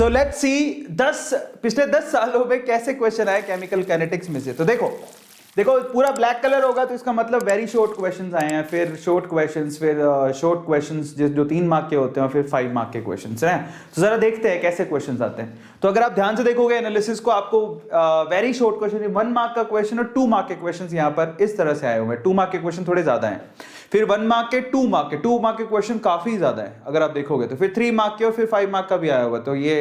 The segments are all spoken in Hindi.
तो लेट्स सी 10 पिछले 10 सालों में कैसे क्वेश्चन आए केमिकल काइनेटिक्स में से। तो देखो पूरा ब्लैक कलर होगा तो इसका मतलब वेरी शॉर्ट क्वेश्चंस आए हैं, फिर शॉर्ट क्वेश्चंस, फिर शॉर्ट क्वेश्चंस जो 3 मार्क के होते हैं, फिर 5 मार्क के क्वेश्चंस हैं। तो जरा देखते हैं कैसे क्वेश्चंस आते हैं। तो अगर आप ध्यान से देखोगे एनालिसिस को, आपको वेरी शॉर्ट क्वेश्चन 1 मार्क का क्वेश्चन और 2 मार्क के क्वेश्चन यहाँ पर इस तरह से आए हुए हैं। 2 मार्क के क्वेश्चन थोड़े ज्यादा हैं, फिर 1 मार्क के 2 मार्क के क्वेश्चन काफी ज्यादा है अगर आप देखोगे तो, फिर 3 मार्क के और फिर 5 मार्क का भी आया हुआ। तो ये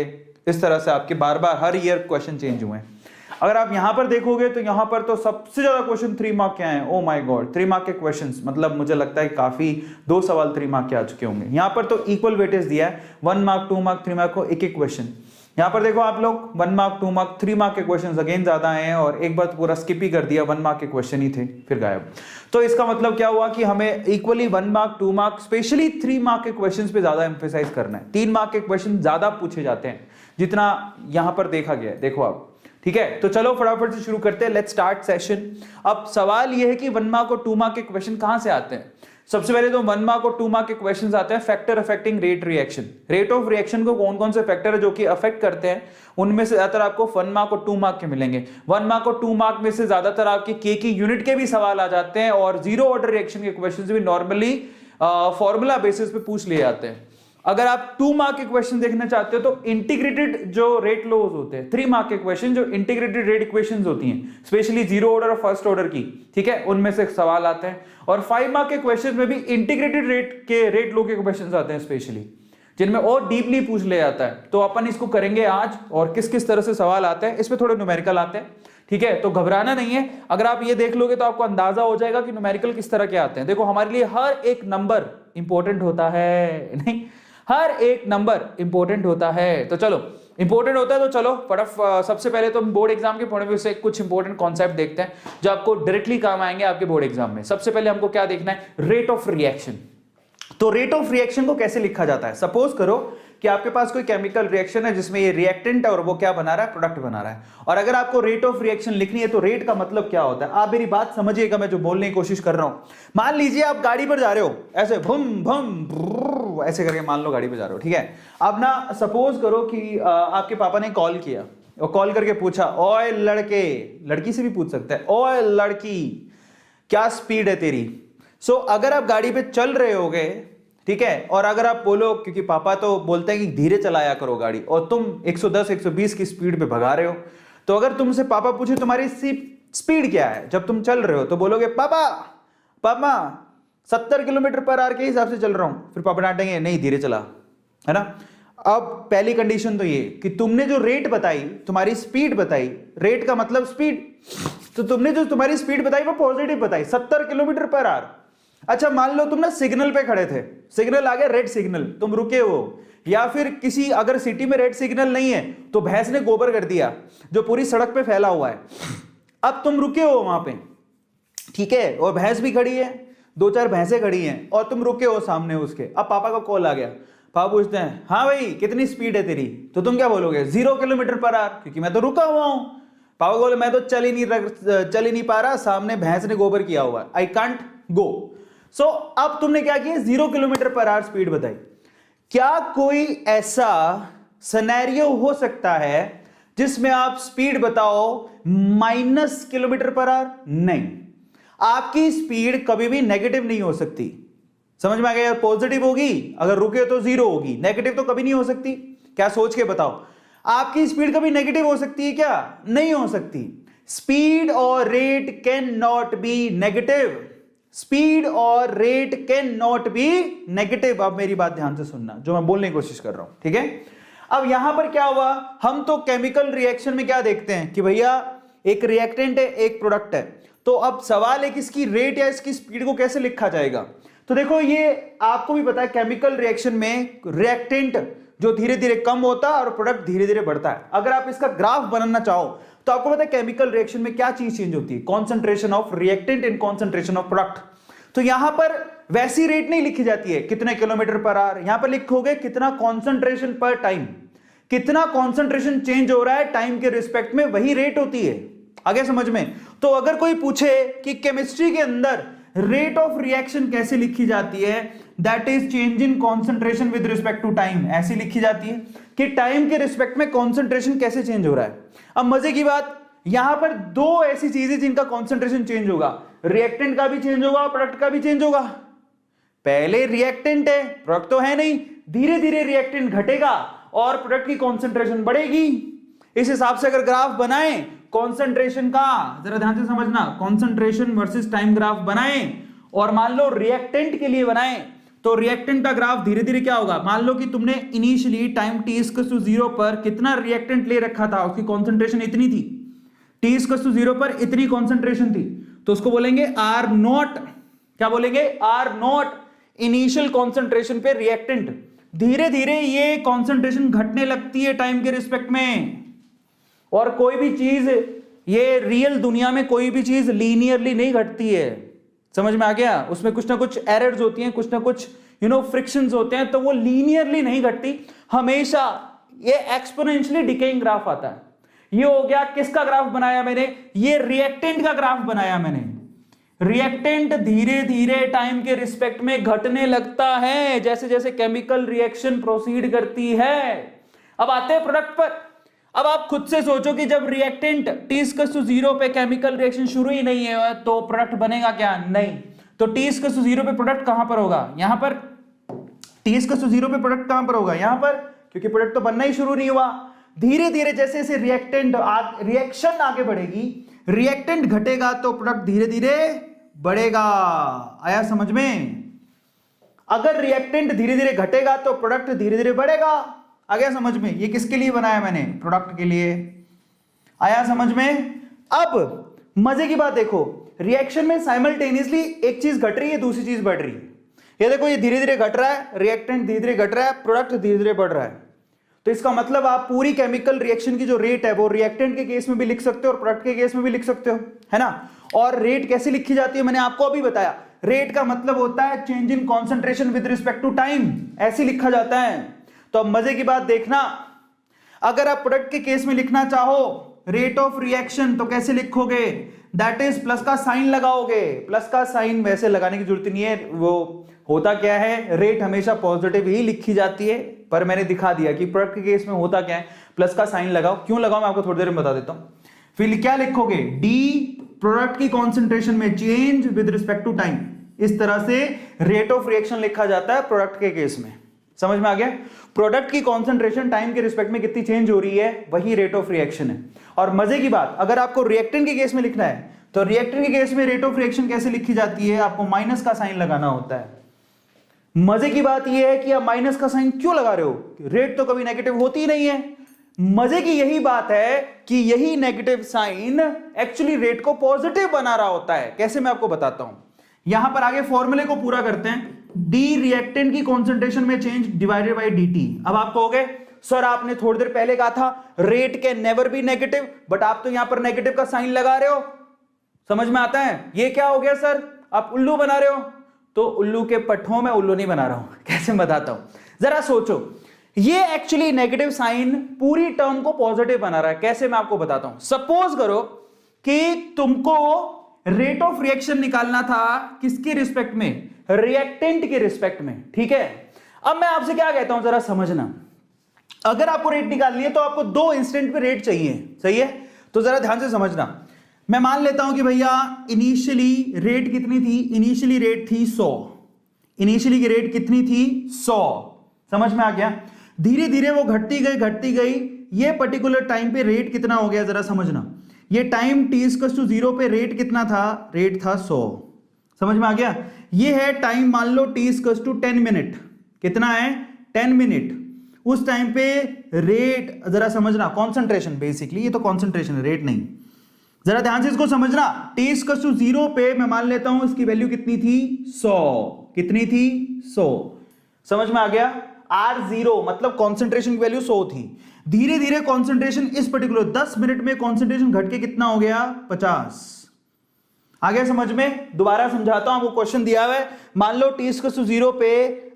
इस तरह से आपके बार बार हर ईयर क्वेश्चन चेंज हुए हैं। अगर आप यहां पर देखोगे तो यहां पर तो सबसे ज्यादा क्वेश्चन 3 मार्क के आए हैं। ओ माय गॉड, 3 मार्क के क्वेश्चंस, मतलब मुझे लगता है काफी 2 सवाल 3 मार्क के आ चुके होंगे। यहां पर तो इक्वल वेटेज दिया है, 1 मार्क 2 मार्क 3 मार्क को एक एक क्वेश्चन। यहां पर देखो आप लोग 1 मार्क 2 मार्क 3 मार्क के क्वेश्चन अगेन ज्यादा आए हैं, और एक बार तो पूरा स्किप ही कर दिया, 1 मार्क के क्वेश्चन ही थे फिर गायब। तो इसका मतलब क्या हुआ कि हमें equally 1 mark 2 mark specially 3 mark के क्वेश्चन पे ज्यादा एम्फेसाइज करना है। 3 मार्क के क्वेश्चन ज्यादा पूछे जाते हैं जितना यहां पर देखा गया है, देखो आप, ठीक है। तो चलो फटाफट से शुरू करते हैं, लेट्स स्टार्ट सेशन। अब सवाल यह है कि 1 मार्क और 2 मार्क के क्वेश्चन कहां से आते हैं। सबसे पहले तो 1 मार्क और 2 मार्क के क्वेश्चंस आते हैं factor affecting rate reaction. Rate of reaction को कौन कौन से फैक्टर है जो कि अफेक्ट करते हैं, उनमें से ज्यादातर आपको 1 मार्क और 2 मार्क के मिलेंगे। 1 मार्क और 2 मार्क में से ज्यादातर आपके के की यूनिट के भी सवाल आ जाते हैं, और जीरो ऑर्डर रिएक्शन के क्वेश्चंस भी नॉर्मली फॉर्मूला बेसिस पे पूछ लिए जाते हैं। अगर आप 2 मार्क के क्वेश्चन देखना चाहते हो तो इंटीग्रेटेड जो रेट लॉज होते हैं, 3 मार्क के क्वेश्चन जो इंटीग्रेटेड रेट इक्वेशंस होती हैं, स्पेशली जीरो ऑर्डर और फर्स्ट ऑर्डर की, ठीक है, उनमें से सवाल आते हैं। और 5 मार्क के क्वेश्चन में भी इंटीग्रेटेड रेट लॉ के क्वेश्चन आते हैं स्पेशली, जिनमें और डीपली पूछ ले जाता है। तो अपन इसको करेंगे आज, और किस किस तरह से सवाल आते हैं, इसमें थोड़े न्यूमेरिकल आते हैं, ठीक है। तो घबराना नहीं है, अगर आप ये देख लोगे तो आपको अंदाजा हो जाएगा कि न्यूमेरिकल किस तरह के आते हैं। देखो हमारे लिए हर एक नंबर इंपॉर्टेंट होता है, नहीं, हर एक नंबर इंपॉर्टेंट होता है। तो चलो इंपॉर्टेंट होता है तो चलो फटाफट सबसे पहले तो हम बोर्ड एग्जाम के पॉइंट ऑफ व्यू से कुछ इंपॉर्टेंट कॉन्सेप्ट देखते हैं जो आपको डायरेक्टली काम आएंगे आपके बोर्ड एग्जाम में। सबसे पहले हमको क्या देखना है, रेट ऑफ रिएक्शन। तो रेट ऑफ रिएक्शन को कैसे लिखा जाता है। सपोज करो कि आपके पास कोई केमिकल रिएक्शन है जिसमें ये रिएक्टेंट है और वो क्या बना रहा है, प्रोडक्ट बना रहा है। और अगर आपको रेट ऑफ रिएक्शन लिखनी है तो रेट का मतलब क्या होता है, आप मेरी बात समझिएगा, मैं जो बोलने की कोशिश कर रहा हूं। मान लीजिए आप गाड़ी पर जा रहे हो, ऐसे भुम भुम ऐसे करके मान लो गाड़ी पर जा रहे हो, ठीक है। अब ना सपोज करो कि आपके पापा ने कॉल किया और कॉल करके पूछा, ओए लड़के, लड़की से भी पूछ सकता है, ओए लड़की क्या स्पीड है तेरी। सो अगर आप गाड़ी पे चल रहे होगे, ठीक है, और अगर आप बोलो, क्योंकि पापा तो बोलते हैं कि धीरे चलाया करो गाड़ी, और तुम 110 120 की स्पीड पे भगा रहे हो, तो अगर तुमसे पापा पूछे तुम्हारी स्पीड क्या है जब तुम चल रहे हो, तो बोलोगे पापा 70 किलोमीटर पर आवर के हिसाब से चल रहा हूं। फिर पापा डांटेंगे नहीं धीरे चला, है ना। अब पहली कंडीशन तो ये कि तुमने जो रेट बताई, तुम्हारी स्पीड बताई, रेट का मतलब स्पीड, तो तुमने जो तुम्हारी स्पीड बताई वो पॉजिटिव बताई, 70 किलोमीटर पर आवर। अच्छा मान लो तुम ना सिग्नल पे खड़े थे, सिग्नल आ गया रेड सिग्नल, तुम रुके हो, या फिर किसी अगर सिटी में रेड सिग्नल नहीं है तो भैंस ने गोबर कर दिया जो पूरी सड़क पे फैला हुआ है। अब तुम रुके हो वहां पे, ठीक है, और भैंस भी खड़ी है, 2-4 भैंसें खड़ी हैं, और तुम रुके हो सामने उसके। अब पापा का कॉल आ गया, पापा पूछते हैं हाँ भाई कितनी स्पीड है तेरी, तो तुम क्या बोलोगे 0 किलोमीटर पर आवर, क्योंकि मैं तो रुका हुआ हूं। पापा बोले मैं तो चल ही नहीं पा रहा, सामने भैंस ने गोबर किया हुआ है, आई कांट गो। सो अब तुमने क्या किया, 0 किलोमीटर पर आवर स्पीड बताई। क्या कोई ऐसा सिनेरियो हो सकता है जिसमें आप स्पीड बताओ -, किलोमीटर पर आवर? नहीं, आपकी स्पीड कभी भी नेगेटिव नहीं हो सकती। समझ में आ गया, पॉजिटिव होगी, अगर रुके तो 0 होगी, नेगेटिव तो कभी नहीं हो सकती। क्या सोच के बताओ, आपकी स्पीड कभी नेगेटिव हो सकती है क्या? नहीं हो सकती। स्पीड और rate cannot be negative, speed और rate cannot be negative. अब मेरी बात ध्यान से सुनना जो मैं बोलने की कोशिश कर रहा हूं, ठीक है। अब यहां पर क्या हुआ, हम तो केमिकल रिएक्शन में क्या देखते हैं कि भैया एक रिएक्टेंट है एक प्रोडक्ट है, तो अब सवाल है कि इसकी रेट या इसकी स्पीड को कैसे लिखा जाएगा। तो देखो ये आपको भी पता है केमिकल रिएक्शन में रिएक्टेंट जो धीरे धीरे कम होता है और प्रोडक्ट धीरे धीरे बढ़ता है। अगर आप इसका ग्राफ बनाना चाहो तो आपको पता है केमिकल रिएक्शन में क्या चीज चेंज होती है, concentration of reactant in concentration of product. तो यहां पर वैसी रेट नहीं लिखी जाती है कितने किलोमीटर पर आवर, यहां पर लिखोगे कितना कॉन्सेंट्रेशन पर टाइम, कितना कॉन्सेंट्रेशन चेंज हो रहा है टाइम के रिस्पेक्ट में, वही रेट होती है। आगे समझ में। तो अगर कोई पूछे कि केमिस्ट्री के अंदर रेट ऑफ रिएक्शन कैसे लिखी जाती है, that is change in concentration with respect to time, ऐसी लिखी जाती है कि टाइम के रिस्पेक्ट में कॉन्सेंट्रेशन कैसे चेंज हो रहा है। अब मजे की बात, यहां पर दो ऐसी चीजें जिनका कॉन्सेंट्रेशन चेंज होगा, रिएक्टेंट का भी चेंज होगा और प्रोडक्ट का भी चेंज होगा। पहले रिएक्टेंट है, प्रोडक्ट तो है नहीं, धीरे धीरे रिएक्टेंट घटेगा और प्रोडक्ट की कॉन्सेंट्रेशन बढ़ेगी। इस हिसाब से अगर ग्राफ बनाएं कॉन्सेंट्रेशन का, जरा ध्यान से समझना, कॉन्सेंट्रेशन वर्सेस टाइम ग्राफ बनाएं और मान लो रिएक्टेंट के लिए बनाएं, तो रिएक्टेंट का ग्राफ धीरे धीरे क्या होगा, मान लो कि तुमने इनिशियली टाइम t = 0 पर कितना रिएक्टेंट ले रखा था, उसकी कॉन्सेंट्रेशन इतनी थी, t = 0 पर इतनी कॉन्सेंट्रेशन थी, तो उसको बोलेंगे R0। क्या बोलेंगे? R0 इनिशियल कॉन्सेंट्रेशन पे रिएक्टेंट। धीरे धीरे ये कॉन्सेंट्रेशन घटने लगती है टाइम के रिस्पेक्ट में। और कोई भी चीज, ये रियल दुनिया में कोई भी चीज लीनियरली नहीं घटती है, समझ में आ गया? उसमें कुछ ना कुछ एरर्स होती हैं, कुछ ना कुछ फ्रिक्शंस होते हैं, तो वो लीनियरली नहीं घटती, हमेशा ये एक्सपोनेंशियली डिकेइंग ग्राफ आता है। ये हो गया किसका ग्राफ बनाया मैंने, ये रिएक्टेंट का ग्राफ बनाया मैंने। रिएक्टेंट धीरे धीरे टाइम के रिस्पेक्ट में घटने लगता है जैसे जैसे केमिकल रिएक्शन प्रोसीड करती है। अब आते हैं प्रोडक्ट पर। अब आप खुद से सोचो कि जब रिएक्टेंट t = 0 पे केमिकल रिएक्शन शुरू ही नहीं है तो प्रोडक्ट बनेगा क्या? नहीं। तो t = 0 पे प्रोडक्ट कहां पर होगा? यहां पर। t = 0 पे प्रोडक्ट कहां पर होगा? यहां पर, क्योंकि प्रोडक्ट तो बनना ही शुरू नहीं हुआ। धीरे धीरे जैसे जैसे रिएक्शन आगे बढ़ेगी, रिएक्टेंट घटेगा तो प्रोडक्ट धीरे धीरे बढ़ेगा। आया समझ में? अगर रिएक्टेंट धीरे धीरे घटेगा तो प्रोडक्ट धीरे धीरे बढ़ेगा। आ गया समझ में? ये किसके लिए बनाया मैंने? प्रोडक्ट के लिए। आया समझ में? अब मजे की बात देखो, रिएक्शन में साइमल्टेनियसली एक चीज घट रही है, दूसरी चीज बढ़ रही है। ये देखो, ये धीरे धीरे घट रहा है, रिएक्टेंट धीरे धीरे घट रहा है, प्रोडक्ट धीरे धीरे बढ़ रहा है। तो इसका मतलब आप पूरी केमिकल रिएक्शन की जो रेट है वो रिएक्टेंट के केस में भी लिख सकते हो और प्रोडक्ट के केस में भी लिख सकते हो, है ना? और रेट कैसे लिखी जाती है मैंने आपको अभी बताया। रेट का मतलब होता है change in concentration with respect to time, ऐसे लिखा जाता है। तो अब मजे की बात देखना, अगर आप प्रोडक्ट के केस में लिखना चाहो रेट ऑफ रिएक्शन तो कैसे लिखोगे? दैट इज प्लस का साइन लगाओगे। प्लस का साइन वैसे लगाने की जरूरत नहीं है, वो होता क्या है, रेट हमेशा पॉजिटिव ही लिखी जाती है, पर मैंने दिखा दिया कि प्रोडक्ट के केस में होता क्या है, प्लस का साइन लगाओ। क्यों लगाओ मैं आपको थोड़ी देर में बता देता हूं। फिर क्या लिखोगे? डी प्रोडक्ट की कॉन्सेंट्रेशन में change with respect to time. इस तरह से रेट ऑफ रिएक्शन लिखा जाता है प्रोडक्ट के केस में। समझ में आ गया? प्रोडक्ट की कॉन्सेंट्रेशन टाइम के रिस्पेक्ट में कितनी चेंज हो रही है, वही रेट ऑफ रिएक्शन है। और मजे की बात, अगर आपको रिएक्टेंट के केस में लिखना है तो रिएक्टेंट के केस में रेट ऑफ रिएक्शन कैसे लिखी जाती है? आपको माइनस का साइन लगाना होता है। मजे की बात यह है कि आप माइनस का साइन क्यों लगा रहे हो? रेट तो कभी नेगेटिव होती ही नहीं है। मजे की यही बात है कि यही नेगेटिव साइन एक्चुअली रेट को पॉजिटिव बना रहा होता है। कैसे मैं आपको बताता हूं। यहां पर आगे फॉर्मूले को पूरा करते हैं। डी रिएक्टेंट की कॉन्सेंट्रेशन में चेंज डिवाइडेड बाय dt। अब आप कहोगे सर आपने थोड़ी देर पहले कहा था rate can never B negative, but आप तो यहां पर नेगेटिव का साइन लगा रहे हो। समझ में आता है? ये क्या हो गया सर, आप उल्लू बना रहे हो। तो उल्लू के पट्टों में उल्लू नहीं बना रहा हूं। कैसे बताता हूं, जरा सोचो। ये एक्चुअली नेगेटिव साइन पूरी टर्म को पॉजिटिव बना रहा है। कैसे मैं आपको बताता हूं। सपोज करो कि तुमको रेट ऑफ रिएक्शन निकालना था किसके रिस्पेक्ट में? रिएक्टेंट के रिस्पेक्ट में, ठीक है। अब मैं आपसे क्या कहता हूं, जरा समझना। अगर आपको रेट निकालनी है तो आपको दो इंस्टेंट पे रेट चाहिए, सही है? तो जरा ध्यान से समझना। मैं मान लेता हूं कि भैया इनिशियली रेट कितनी थी? इनिशियली रेट थी 100। इनिशियली की रेट कितनी थी? 100। समझ में आ गया? धीरे धीरे वो घटती गई। ये पर्टिकुलर टाइम पे रेट कितना हो गया, जरा समझना। ये टाइम t = 0 पे रेट कितना था? रेट था 100। समझ में आ गया? ये है टाइम, मान लो t = 10 मिनट। कितना है? 10 मिनट। उस टाइम पे रेट, जरा समझना, कॉन्सेंट्रेशन, बेसिकली ये तो कॉन्सेंट्रेशन है, रेट नहीं। जरा ध्यान से इसको समझना। t = 0 पे मैं मान लेता हूं इसकी वैल्यू कितनी थी? 100। कितनी थी? 100। समझ में आ गया? R0 मतलब कॉन्सेंट्रेशन की वैल्यू 100 थी। धीरे धीरे कॉन्सेंट्रेशन इस पर्टिकुलर 10 मिनट में कॉन्सेंट्रेशन घट के कितना हो गया? 50। आ गया समझ में? दोबारा समझाता हूं, आपको क्वेश्चन दिया हुआ है। मान लो t = 0 पे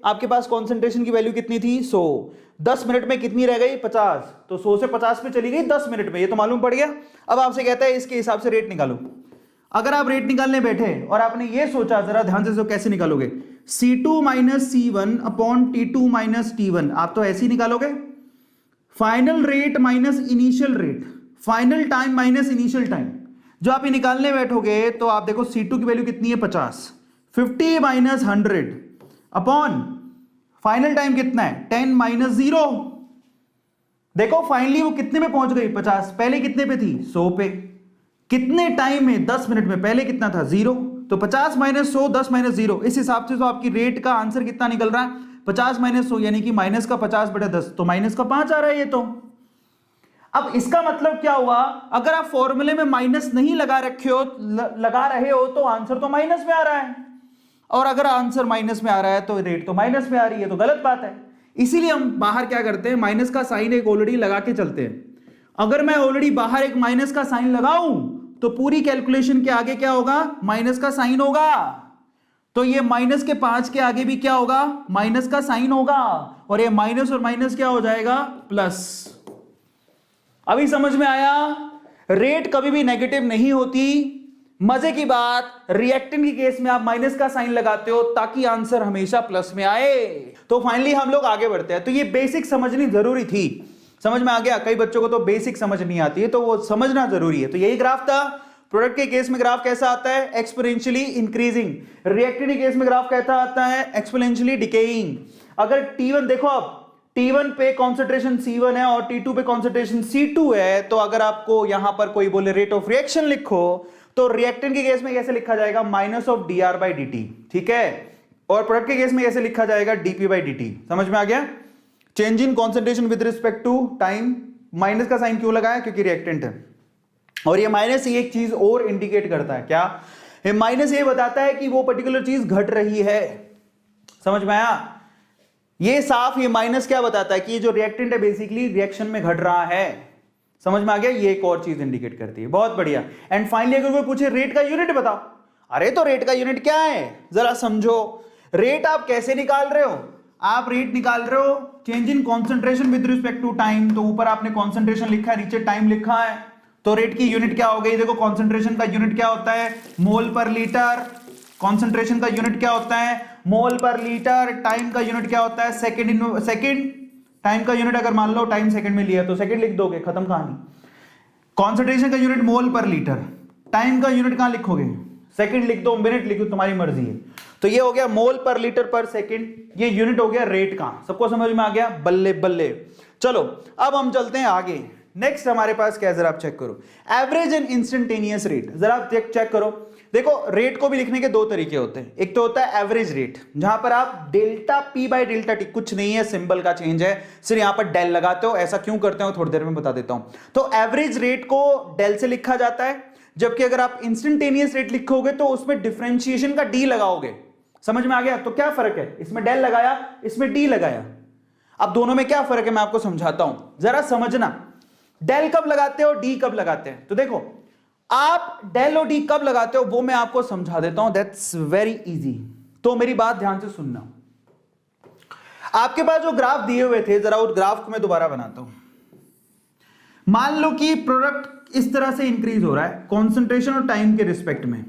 आपके पास कॉन्सेंट्रेशन की वैल्यू कितनी थी? 100। 10 मिनट में कितनी रह गई? 50। तो 100 से 50 पे चली गई 10 मिनट में, ये तो मालूम पड़ गया। अब आपसे कहता है इसके हिसाब से रेट निकालो। अगर आप रेट निकालने बैठे और आपने ये सोचा, जरा ध्यान से, कैसे निकालोगे, C2 minus C1 upon T2 minus T1, आप तो ऐसे ही निकालोगे, final rate minus initial rate, final time minus initial time. जो आप ये निकालने बैठोगे तो आप देखो C2 की वैल्यू कितनी है 50, 50 माइनस 100 अपॉन फाइनल टाइम कितना है 10 माइनस 0। देखो फाइनली वो कितने में पहुंच गई 50, पहले कितने पे थी 100 पे, कितने टाइम में 10 मिनट में, पहले कितना था 0, तो 50 माइनस 100 10 माइनस 0, इस हिसाब से तो आपकी रेट का आंसर कितना निकल रहा है 50 माइनस 100 यानी कि माइनस का 50 बटा 10, तो माइनस का 5 आ रहा है ये तो। अब इसका मतलब क्या हुआ, अगर आप फॉर्मूले में माइनस नहीं लगा रखे हो, लगा रहे हो तो आंसर तो माइनस में आ रहा है, और अगर आंसर माइनस में आ रहा है तो रेट तो माइनस में आ रही है, तो गलत बात है। इसीलिए हम बाहर क्या करते हैं, माइनस का साइन एक ऑलरेडी लगा के चलते हैं। अगर मैं ऑलरेडी बाहर एक माइनस का साइन लगाऊं तो पूरी कैलकुलेशन के आगे क्या होगा, माइनस का साइन होगा, तो ये माइनस के 5 के आगे भी क्या होगा, माइनस का साइन होगा, और ये माइनस और माइनस क्या हो जाएगा, प्लस। अभी समझ में आया, रेट कभी भी नेगेटिव नहीं होती। मजे की बात, रिएक्टेंट के केस में आप माइनस का साइन लगाते हो ताकि आंसर हमेशा प्लस में आए। तो फाइनली हम लोग आगे बढ़ते हैं। तो ये बेसिक समझनी जरूरी थी, समझ में आ गया। कई बच्चों को तो बेसिक समझ नहीं आती है, तो वो समझना जरूरी है। तो यही ग्राफ था। प्रोडक्ट के केस में ग्राफ कैसा आता है, एक्सपोनेंशियली इंक्रीजिंग। रिएक्टेंट के केस में ग्राफ कैसा आता है, एक्सपोनेंशियली डिकेइंग। अगर T1 देखो, अब T1 पे कॉन्सेंट्रेशन C1 है और T2 पे कॉन्सेंट्रेशन C2 है, तो अगर आपको यहां पर कोई बोले रेट ऑफ रिएक्शन लिखो, तो रिएक्टेंट के केस में कैसे लिखा जाएगा, minus of dr by dt, ठीक है। और प्रोडक्ट के केस में कैसे लिखा जाएगा, dp बाई dt। समझ में आ गया। Change in concentration with respect to time, minus का साइन क्यों लगाया, क्योंकि रिएक्टेंट है। और ये माइनस एक चीज और इंडिकेट करता है, क्या, ये माइनस ये बताता है कि वो पर्टिकुलर चीज घट रही है। समझ में आया। ये साफ, ये माइनस क्या बताता है कि ये जो रिएक्टेंट है बेसिकली रिएक्शन में घट रहा है। समझ में आ गया। ये एक और चीज इंडिकेट करती है। बहुत बढ़िया। एंड फाइनली अगर कोई पूछे रेट का यूनिट बताओ, अरे तो रेट का यूनिट क्या है, जरा समझो। रेट आप कैसे निकाल रहे हो, आप रेट निकाल रहे हो change in concentration with respect to time. तो ऊपर आपने कॉन्सेंट्रेशन लिखा है, नीचे टाइम लिखा है, तो रेट की यूनिट क्या हो गई। देखो कॉन्सेंट्रेशन का यूनिट क्या होता है, मोल पर लीटर। कॉन्सेंट्रेशन का यूनिट क्या होता है, मोल पर लीटर। टाइम का यूनिट क्या होता है, सेकंड। टाइम का यूनिट अगर मान लो टाइम सेकंड में लिया तो सेकंड लिख दोगे, खत्म कहानी। कॉन्सेंट्रेशन का unit mole per litre. Time का यूनिट कहां लिखोगे, सेकंड लिख दो, मिनट लिख दो, तुम्हारी मर्जी है। तो ये हो गया मोल पर लीटर पर सेकंड, ये यूनिट हो गया रेट का। सबको समझ में आ गया, बल्ले बल्ले। चलो अब हम चलते हैं आगे। नेक्स्ट हमारे पास क्या है, जरा आप चेक करो, एवरेज एंड इंस्टेंटेनियस रेट। जरा आप चेक करो। देखो रेट को भी लिखने के दो तरीके होते हैं। एक तो होता है एवरेज रेट, जहां पर आप delta P by delta T, कुछ नहीं है, सिंबल का चेंज है, सिर्फ यहां पर डेल लगाते हो। ऐसा क्यों करते हो थोड़ी देर में बता देता हूं। तो एवरेज रेट को डेल से लिखा जाता है, जबकि अगर आप इंस्टेंटेनियस रेट लिखोगे तो उसमें डिफरेंशिएशन का डी लगाओगे। समझ में आ गया। तो क्या फर्क है, इसमें डेल लगाया, इसमें डी लगाया। अब दोनों में क्या फर्क है मैं आपको समझाता हूं, जरा समझना। डेल कब लगाते हो, डी कब लगाते हैं। तो देखो आप डेल और डी कब लगाते हो वो मैं आपको समझा देता हूं, दैट्स वेरी इजी। तो मेरी बात ध्यान से सुनना। आपके पास जो ग्राफ दिए हुए थे, जरा उस ग्राफ को मैं दोबारा बनाता हूं। मान लो कि प्रोडक्ट इस तरह से इंक्रीज हो रहा है कॉन्सेंट्रेशन और टाइम के रिस्पेक्ट में।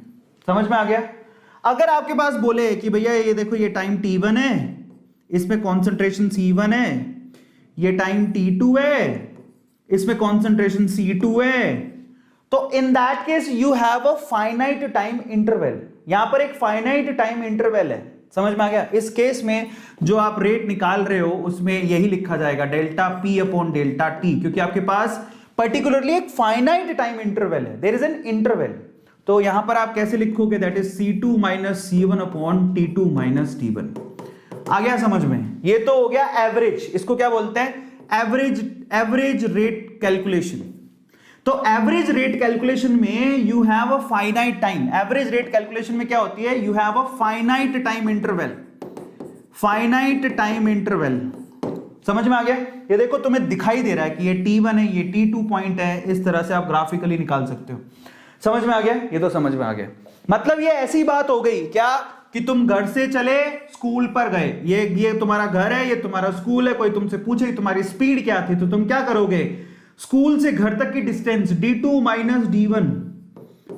समझ में आ गया। अगर आपके पास बोले कि भैया ये देखो ये टाइम T1 है, इसमें कॉन्सेंट्रेशन C1 है, ये टाइम T2 है, इसमें कॉन्सेंट्रेशन C2 है, तो in that case you have a finite time interval. यहां पर एक फाइनाइट टाइम इंटरवल है। समझ में आ गया। इस केस में जो आप रेट निकाल रहे हो उसमें यही लिखा जाएगा delta P upon delta T, क्योंकि आपके पास पर्टिकुलरली एक फाइनाइट टाइम इंटरवल है, देयर इज एन इंटरवल। तो यहां पर आप कैसे लिखोगे, that is C2 minus C1 upon T2 minus T1। आ गया समझ में। ये तो हो गया एवरेज। इसको क्या बोलते हैं, एवरेज रेट कैलकुलेशन। तो एवरेज रेट कैलकुलेशन में you have a finite time. Average rate calculation में क्या होती है, you have a finite time interval. Finite time interval. समझ में आ गया। ये देखो तुम्हें दिखाई दे रहा है कि ये T1 है, ये T2 पॉइंट है, इस तरह से आप ग्राफिकली निकाल सकते हो। समझ में आ गया। ये तो समझ में आ गया। मतलब ये ऐसी बात हो गई क्या कि तुम घर से चले स्कूल पर गए, ये तुम्हारा घर है, ये तुम्हारा स्कूल है, कोई तुमसे पूछे तुम्हारी स्पीड क्या थी, तो तुम क्या करोगे, स्कूल से घर तक की distance D2 minus D1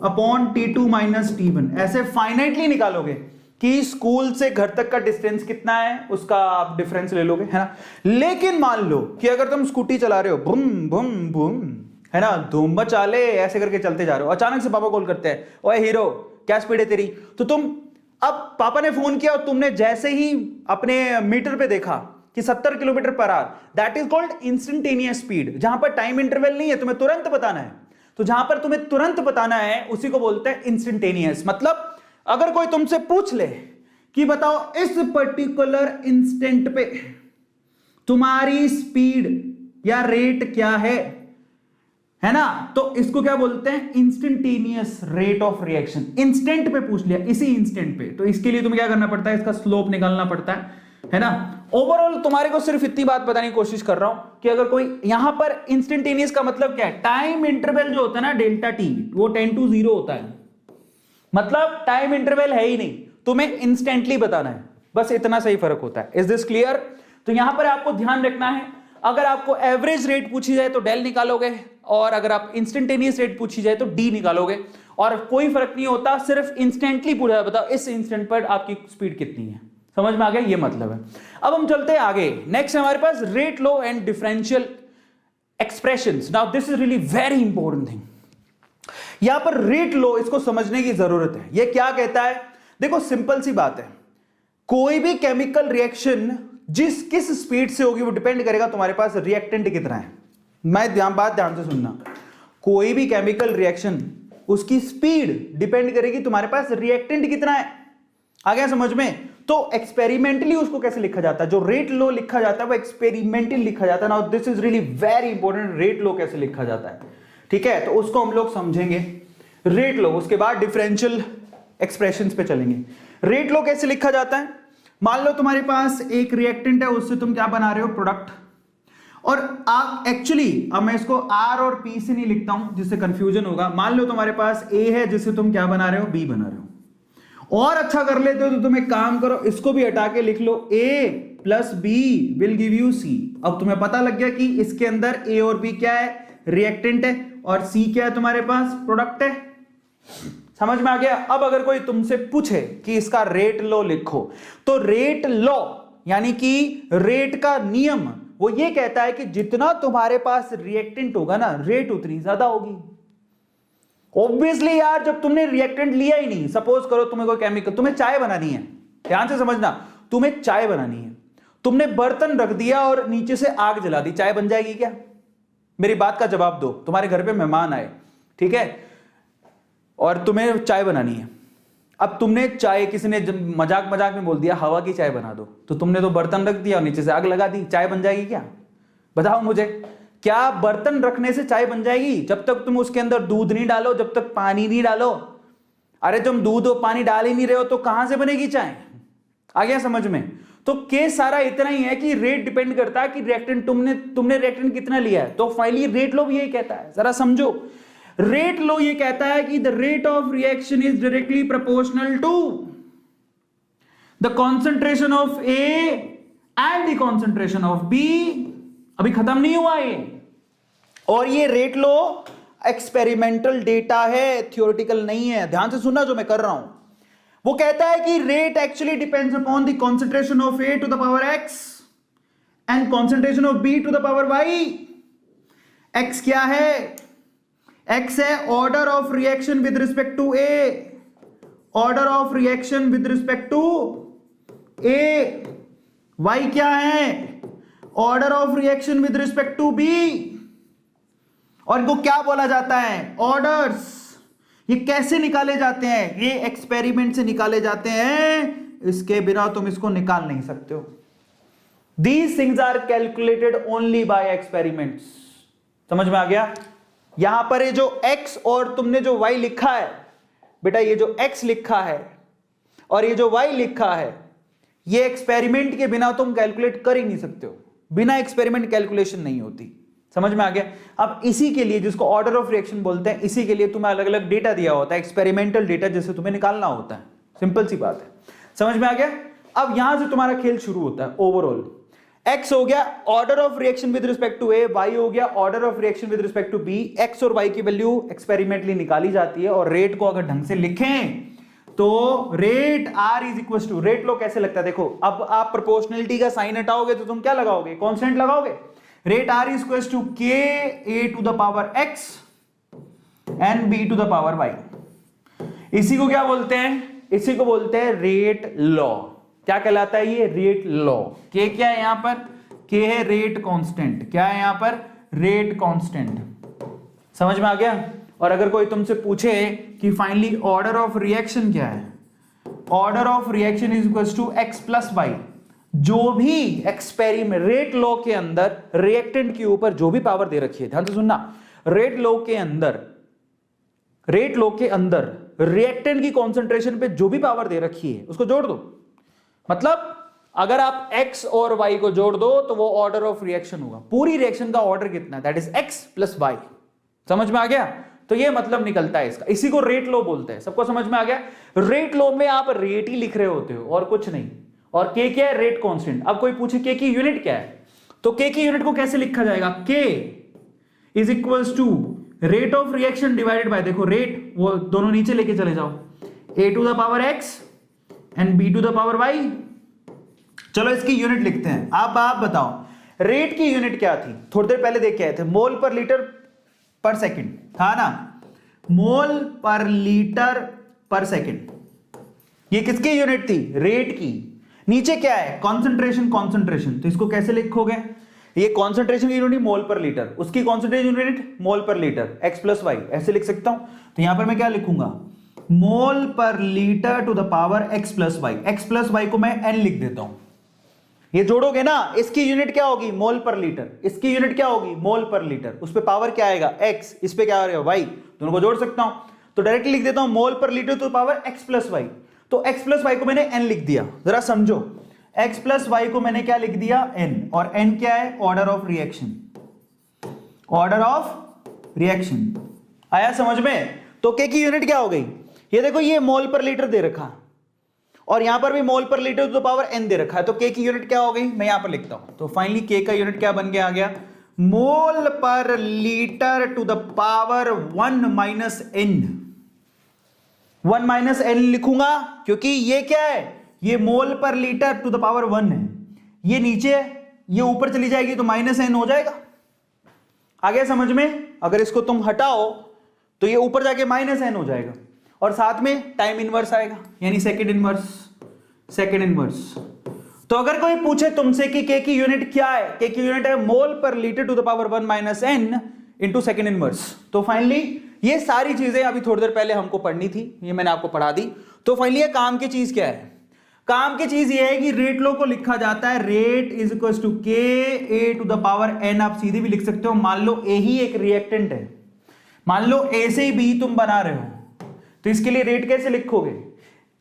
upon T2 minus T1, ऐसे फाइनाइटली निकालोगे कि स्कूल से घर तक का डिस्टेंस कितना है, उसका आप डिफरेंस ले लोगे, है ना। लेकिन मान लो कि अगर तुम स्कूटी चला रहे हो, बुम बुम बुम, है ना, धूम मचा ले ऐसे करके चलते जा रहे हो, अचानक से पापा कॉल करते हैं, ओए हीरो क्या स्पीड है तेरी, तो तुम, अब पापा ने फोन किया और तुमने जैसे ही अपने मीटर पे देखा कि 70 kilometre per hour, that is called instantaneous speed, जहां पर टाइम इंटरवल नहीं है, तुम्हें तुरंत बताना है। तो जहां पर तुम्हें तुरंत बताना है उसी को बोलते हैं इंस्टेंटेनियस। मतलब अगर कोई तुमसे पूछ ले कि बताओ इस पर्टिकुलर इंस्टेंट पे तुम्हारी स्पीड या रेट क्या है ना, तो इसको क्या बोलते हैं, instantaneous rate of reaction. Instant पे पूछ लिया, इसी इंस्टेंट पे, तो इसके लिए तुम्हें क्या करना पड़ता है, इसका स्लोप निकालना पड़ता है ना। ओवरऑल तुम्हारे को सिर्फ इतनी बात बताने की कोशिश कर रहा हूं कि अगर कोई यहां पर इंस्टेंटेनियस का मतलब क्या है, टाइम इंटरवल जो होता है ना डेल्टा टी, वो 10 to 0 होता है, मतलब टाइम इंटरवल है ही नहीं, तुम्हें इंस्टेंटली बताना है, बस इतना सही फर्क होता है। Is this clear? तो यहां पर आपको ध्यान रखना है, अगर आपको एवरेज रेट पूछी जाए तो डेल निकालोगे, और अगर आप इंस्टेंटेनियस रेट पूछी जाए तो डी निकालोगे, और कोई फर्क नहीं होता, सिर्फ इंस्टेंटली पूछा है, बताओ इस इंस्टेंट पर आपकी स्पीड कितनी है। समझ में आ गया, ये मतलब है। अब हम चलते हैं आगे, नेक्स्ट हमारे पास rate law and differential expressions. Now this is really very important thing. यहां पर रेट लॉ, इसको समझने की जरूरत है। ये क्या कहता है, देखो सिंपल सी बात है, कोई भी केमिकल रिएक्शन किस स्पीड से होगी वो डिपेंड करेगा तुम्हारे पास रिएक्टेंट कितना है। मैं बात ध्यान से सुनना, कोई भी केमिकल रिएक्शन उसकी स्पीड डिपेंड करेगी तुम्हारे पास रिएक्टेंट कितना है। आ गया समझ में? तो एक्सपेरिमेंटली उसको कैसे लिखा जाता है, जो रेट लॉ लिखा जाता है वो एक्सपेरिमेंटली लिखा जाता है। Now this is really very important, rate law कैसे लिखा जाता है, ठीक है, तो उसको हम लोग समझेंगे, रेट लॉ। उसके बाद डिफरेंशियल एक्सप्रेशंस पे चलेंगे। रेट लॉ कैसे लिखा जाता है, मान लो तुम्हारे पास एक रिएक्टेंट है, उससे तुम क्या बना रहे हो, प्रोडक्ट, और एक्चुअली अब मैं इसको आर और पी से नहीं लिखता हूं जिससे कंफ्यूजन होगा। मान लो तुम्हारे पास ए है जिससे तुम क्या बना रहे हो, बी बना रहे हो। और अच्छा कर लेते हो तो तुम एक काम करो, इसको भी हटा के लिख लो, A plus B will give you C. अब तुम्हें पता लग गया कि इसके अंदर ए और बी क्या है, रिएक्टेंट है, और सी क्या है तुम्हारे पास, प्रोडक्ट है। समझ में आ गया? अब अगर कोई तुमसे पूछे कि इसका रेट लॉ लिखो, तो रेट लॉ यानी कि रेट का नियम वो ये कहता है कि जितना तुम्हारे पास रिएक्टेंट होगा ना, रेट उतनी ज्यादा होगी। ऑब्वियसली यार, जब तुमने रिएक्टेंट लिया ही नहीं, सपोज करो तुम्हें कोई केमिकल, तुम्हें चाय बनानी है, ध्यान से समझना, तुम्हें चाय बनानी है, तुमने बर्तन रख दिया और नीचे से आग जला दी, चाय बन जाएगी क्या? मेरी बात का जवाब दो। तुम्हारे घर पे मेहमान आए, ठीक है, और तुम्हें चाय बनानी है। अब तुमने चाय, किसी ने मजाक मजाक में बोल दिया हवा की चाय बना दो, तो तुमने तो बर्तन रख दिया और नीचे से आग लगा दी, चाय बन जाएगी क्या? बताओ मुझे, क्या बर्तन रखने से चाय बन जाएगी? जब तक तुम उसके अंदर दूध नहीं डालो, जब तक पानी नहीं डालो। अरे तुम दूध और पानी डाल ही नहीं रहे हो तो कहां से बनेगी चाय? आ गया समझ में? तो केस सारा इतना ही है कि रेट डिपेंड करता है कि रिएक्टेंट तुमने रिएक्टेंट कितना लिया है। तो फाइनली रेट लॉ भी यही कहता है, जरा समझो। रेट लॉ ये कहता है कि the rate of reaction is directly proportional to the concentration of A and the concentration of B. अभी खत्म नहीं हुआ ये, और ये रेट लॉ एक्सपेरिमेंटल डेटा है, थ्योरेटिकल नहीं है। ध्यान से सुनना जो मैं कर रहा हूं। वो कहता है कि rate actually depends upon the concentration of A to the power X and concentration of B to the power Y. X क्या है? एक्स है order of reaction with respect to A, order of reaction with respect to A. Y क्या है? Order of reaction with respect to B. और इनको क्या बोला जाता है? ऑर्डर्स। ये कैसे निकाले जाते हैं? ये एक्सपेरिमेंट से निकाले जाते हैं, इसके बिना तुम इसको निकाल नहीं सकते हो। These things are calculated only by experiments। समझ में आ गया? यहां पर ये जो x और तुमने जो y लिखा है, बेटा ये जो x लिखा है और ये जो y लिखा है, ये एक्सपेरिमेंट के बिना तुम कैलकुलेट कर ही नहीं सकते हो। बिना एक्सपेरिमेंट कैलकुलेशन नहीं होती। समझ में आ गया? अब इसी के लिए, जिसको ऑर्डर ऑफ रिएक्शन बोलते हैं, इसी के लिए तुम्हें अलग अलग डेटा दिया होता है, एक्सपेरिमेंटल डेटा, जिसे तुम्हें निकालना होता है। सिंपल सी बात है। समझ में आ गया? अब यहां से तुम्हारा खेल शुरू होता है। ओवरऑल x हो गया order of reaction with respect to a, y हो गया order of reaction with respect to b। x और y की वैल्यू एक्सपेरिमेंटली निकाली जाती है और रेट को अगर ढंग से लिखें तो rate r is equal to, rate law कैसे लगता है देखो, अब आप प्रोपोर्शनलिटी का साइन हटाओगे तो तुम क्या लगाओगे, कांस्टेंट लगाओगे। Rate r is equal to k a to the power x and b to the power y। इसी को क्या बोलते हैं, इसी को बोलते हैं रेट लॉ। क्या कहलाता है ये, रेट लॉ। k क्या है यहां पर, k है रेट कांस्टेंट। क्या है यहां पर, रेट कांस्टेंट। समझ में आ गया। और अगर कोई तुमसे पूछे कि फाइनली ऑर्डर ऑफ रिएक्शन क्या है, order of reaction is equal to x plus Y. जो भी एक्सपेरिमेंट रेट लॉ के अंदर रिएक्टेंट के ऊपर जो भी पावर दे रखी है, ध्यान से सुनना, रेट लॉ के अंदर, रेट लॉ के अंदर रिएक्टेंट की कॉन्सेंट्रेशन पे जो भी पावर दे रखी है उसको जोड़ दो। मतलब अगर आप x और y को जोड़ दो तो वो ऑर्डर ऑफ रिएक्शन होगा। पूरी रिएक्शन का ऑर्डर कितना है, that is x plus Y. समझ में आ गया। तो ये मतलब निकलता है इसका, इसी को रेट लॉ बोलते हैं। सबको समझ में आ गया। रेट लॉ में आप रेट ही लिख रहे होते हो और कुछ नहीं। और k क्या है, रेट कांस्टेंट। अब कोई पूछे k की यूनिट क्या है, तो k की यूनिट को कैसे लिखा जाएगा, k is equals to rate of reaction divided by, देखो रेट वो दोनों नीचे लेके चले जाओ, a to the power x and b to the power y। चलो इसकी यूनिट लिखते हैं। अब आप बताओ रेट की यूनिट क्या थी, थोड़ी देर पहले देख के आए थे, मोल पर लीटर पर सेकंड था ना, मोल पर लीटर पर सेकंड। ये किसकी यूनिट थी, रेट की। नीचे क्या है, कॉन्सेंट्रेशन, कॉन्सेंट्रेशन। तो इसको कैसे लिखोगे, ये कॉन्सेंट्रेशन की यूनिट मोल पर लीटर, उसकी concentration unit mole per litre, x plus Y, ऐसे लिख सकता हूं। तो यहां पर मैं क्या लिखूंगा, mole per litre to the power x plus Y. x plus Y को मैं n लिख देता हूं। ये जोड़ोगे ना, इसकी यूनिट क्या होगी, मोल पर लीटर, इसकी यूनिट क्या होगी, मोल पर लीटर। उस पे पावर क्या आएगा, x, इस पे क्या आएगा, y। दोनों को जोड़ सकता हूं, तो डायरेक्टली लिख देता हूं mole per litre to the power x plus Y. तो x प्लस वाई को मैंने n लिख दिया। जरा समझो, x प्लस वाई को मैंने क्या लिख दिया, n। और n क्या है, order of reaction, order of reaction. आया समझ में। तो k की यूनिट क्या हो गई, ये देखो, ये मोल पर लीटर दे रखा और यहां पर भी mole per litre to the power n दे रखा है। तो k की यूनिट क्या हो गई, मैं यहां पर लिखता हूं। तो फाइनली k का यूनिट क्या बन के आ गया, mole per litre to the power 1 minus n। 1 minus n लिखूंगा क्योंकि ये क्या है, ये मोल per litre to the power 1 है। ये नीचे है, ये ऊपर चली जाएगी तो माइनस n हो जाएगा। आ गया समझ में। अगर इसको तुम हटाओ तो ये ऊपर जाके माइनस n हो जाएगा और साथ में टाइम इनवर्स आएगा, यानी सेकंड इनवर्स, सेकंड इनवर्स। तो अगर कोई पूछे तुमसे कि k की यूनिट क्या है, k की यूनिट है mole per litre to the power 1 minus n into second inverse. तो फाइनली ये सारी चीजें अभी थोड़ी देर पहले हमको पढ़नी थी, ये मैंने आपको पढ़ा दी। तो फाइनली ये काम की चीज क्या है, काम की चीज ये है कि रेट लॉ को लिखा जाता है rate is equal to k a to the power n। आप सीधे भी लिख सकते हो। मान लो a ही एक रिएक्टेंट है, मान लो a से b तुम बना रहे हो, तो इसके लिए रेट कैसे लिखोगे,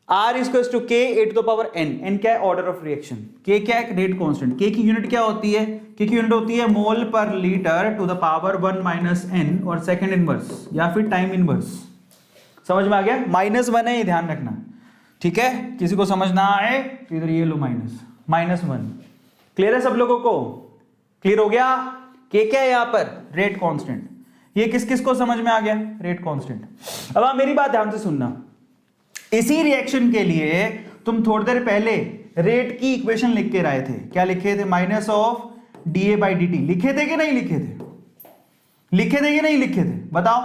R is equal to k a to the power n। n क्या है, ऑर्डर ऑफ रिएक्शन। k क्या है, रेट कांस्टेंट। k की यूनिट क्या होती है, k की यूनिट होती है mole per litre to the power 1 minus n और सेकंड इनवर्स या फिर टाइम इनवर्स। समझ में आ गया। -1 है, ये ध्यान रखना, ठीक है। किसी को समझ ना आए तो इधर ये लो -1। क्लियर है सब लोगों को, क्लियर हो गया। k क्या है यहां पर, रेट कांस्टेंट। ये किस किस को समझ में आ गया, रेट कांस्टेंट। अब आप मेरी बात ध्यान से सुनना, इसी रिएक्शन के लिए तुम थोड़ी देर पहले रेट की इक्वेशन लिख के आए थे। क्या लिखे थे, minus of dA by dt। लिखे थे कि नहीं लिखे थे, लिखे थे कि नहीं लिखे थे, बताओ।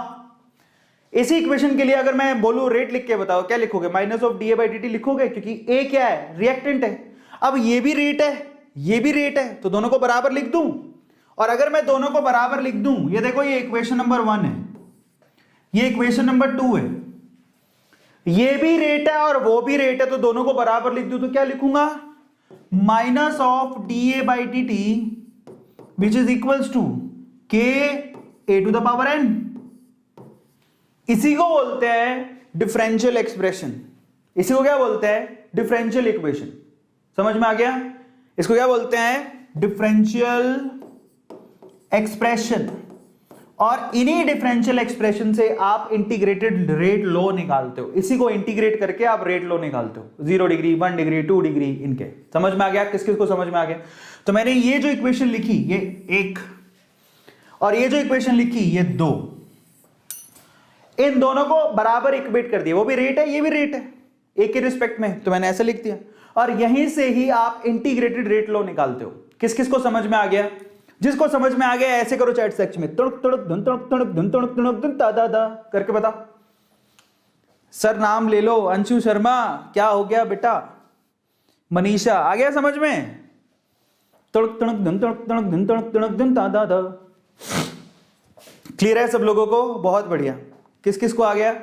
इसी इक्वेशन के लिए अगर मैं बोलूं रेट लिख के बताओ, क्या लिखोगे, minus of dA by dt लिखोगे, क्योंकि A क्या है, रिएक्टेंट है। अब ये भी रेट है, ये भी रेट है, तो दोनों को बराबर लिख दूं। और अगर मैं दोनों को बराबर लिख दूं, ये देखो, ये इक्वेशन नंबर 1 है, ये इक्वेशन नंबर 2 है, ये भी रेट है और वो भी रेट है, तो दोनों को बराबर लिख दूं तो क्या लिखूंगा, minus of dA by dt which is equals to k a to the power n। इसी को बोलते हैं डिफरेंशियल एक्सप्रेशन। इसी को क्या बोलते हैं, डिफरेंशियल इक्वेशन। समझ में आ गया। इसको क्या बोलते हैं, डिफरेंशियल एक्सप्रेशन। और इन्हीं डिफरेंशियल एक्सप्रेशन से आप इंटीग्रेटेड रेट लॉ निकालते हो। इसी को इंटीग्रेट करके आप रेट लॉ निकालते हो, 0 डिग्री, 1 डिग्री, 2 डिग्री, इनके। समझ में आ गया? किस किस को समझ में आ गया? तो मैंने ये जो इक्वेशन लिखी ये 1 और ये जो इक्वेशन लिखी ये 2, इन दोनों को बराबर इक्वेट कर दिया। वो भी रेट है, ये भी रेट है, एक के रिस्पेक्ट में, तो मैंने ऐसे लिख दिया। और यहीं से ही आप इंटीग्रेटेड रेट लॉ निकालते हो। किस किस को समझ में आ गया? जिसको समझ में आ गया ऐसे करो चैट सेक्शन में, तुणुक तुणुक धुन तुणुक तुणुक धुन तुणुक तुणुक धुन ता दा दा करके बताओ। सर नाम ले लो, अंशु शर्मा, क्या हो गया बेटा? मनीषा, आ गया समझ में? तुणुक तुणुक धुन तुणुक तुणुक धुन तुणुक तुणुक धुन ता दा दा। क्लियर है सब लोगों को? बहुत बढ़िया। किस किस को आ गया?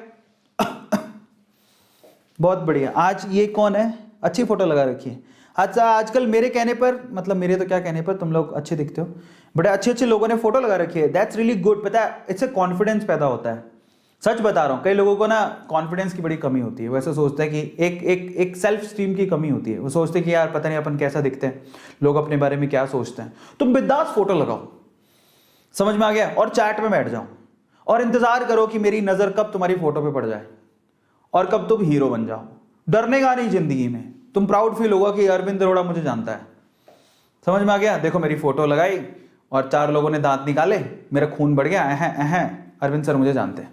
बहुत बढ़िया। आज ये कौन है? अच्छी फोटो लगा रखी है। अच्छा, आजकल मेरे कहने पर, मतलब मेरे तो क्या कहने पर, तुम लोग अच्छे दिखते हो, बड़े अच्छे अच्छे लोगों ने फोटो लगा रखी है। That's really good. पता है, इससे कॉन्फिडेंस पैदा होता है। सच बता रहा हूँ, कई लोगों को ना कॉन्फिडेंस की बड़ी कमी होती है। वैसे सोचते हैं कि एक सेल्फ स्टीम की कमी होती है। वो सोचते हैं कि यार पता नहीं अपन कैसा दिखते हैं, लोग अपने बारे में क्या सोचते हैं। तुम बिंदास फोटो लगाओ, समझ में आ गया? और चैट में बैठ जाओ और इंतजार करो कि मेरी नजर कब तुम्हारी फोटो पे पड़ जाए और कब तुम हीरो बन जाओ। डरने का नहीं जिंदगी में। तुम प्राउड फील होगा कि अरविंद अरोड़ा मुझे जानता है। समझ में आ गया? देखो मेरी फोटो लगाई और 4 लोगों ने दांत निकाले, मेरा खून बढ़ गया, अरविंद सर मुझे जानते हैं।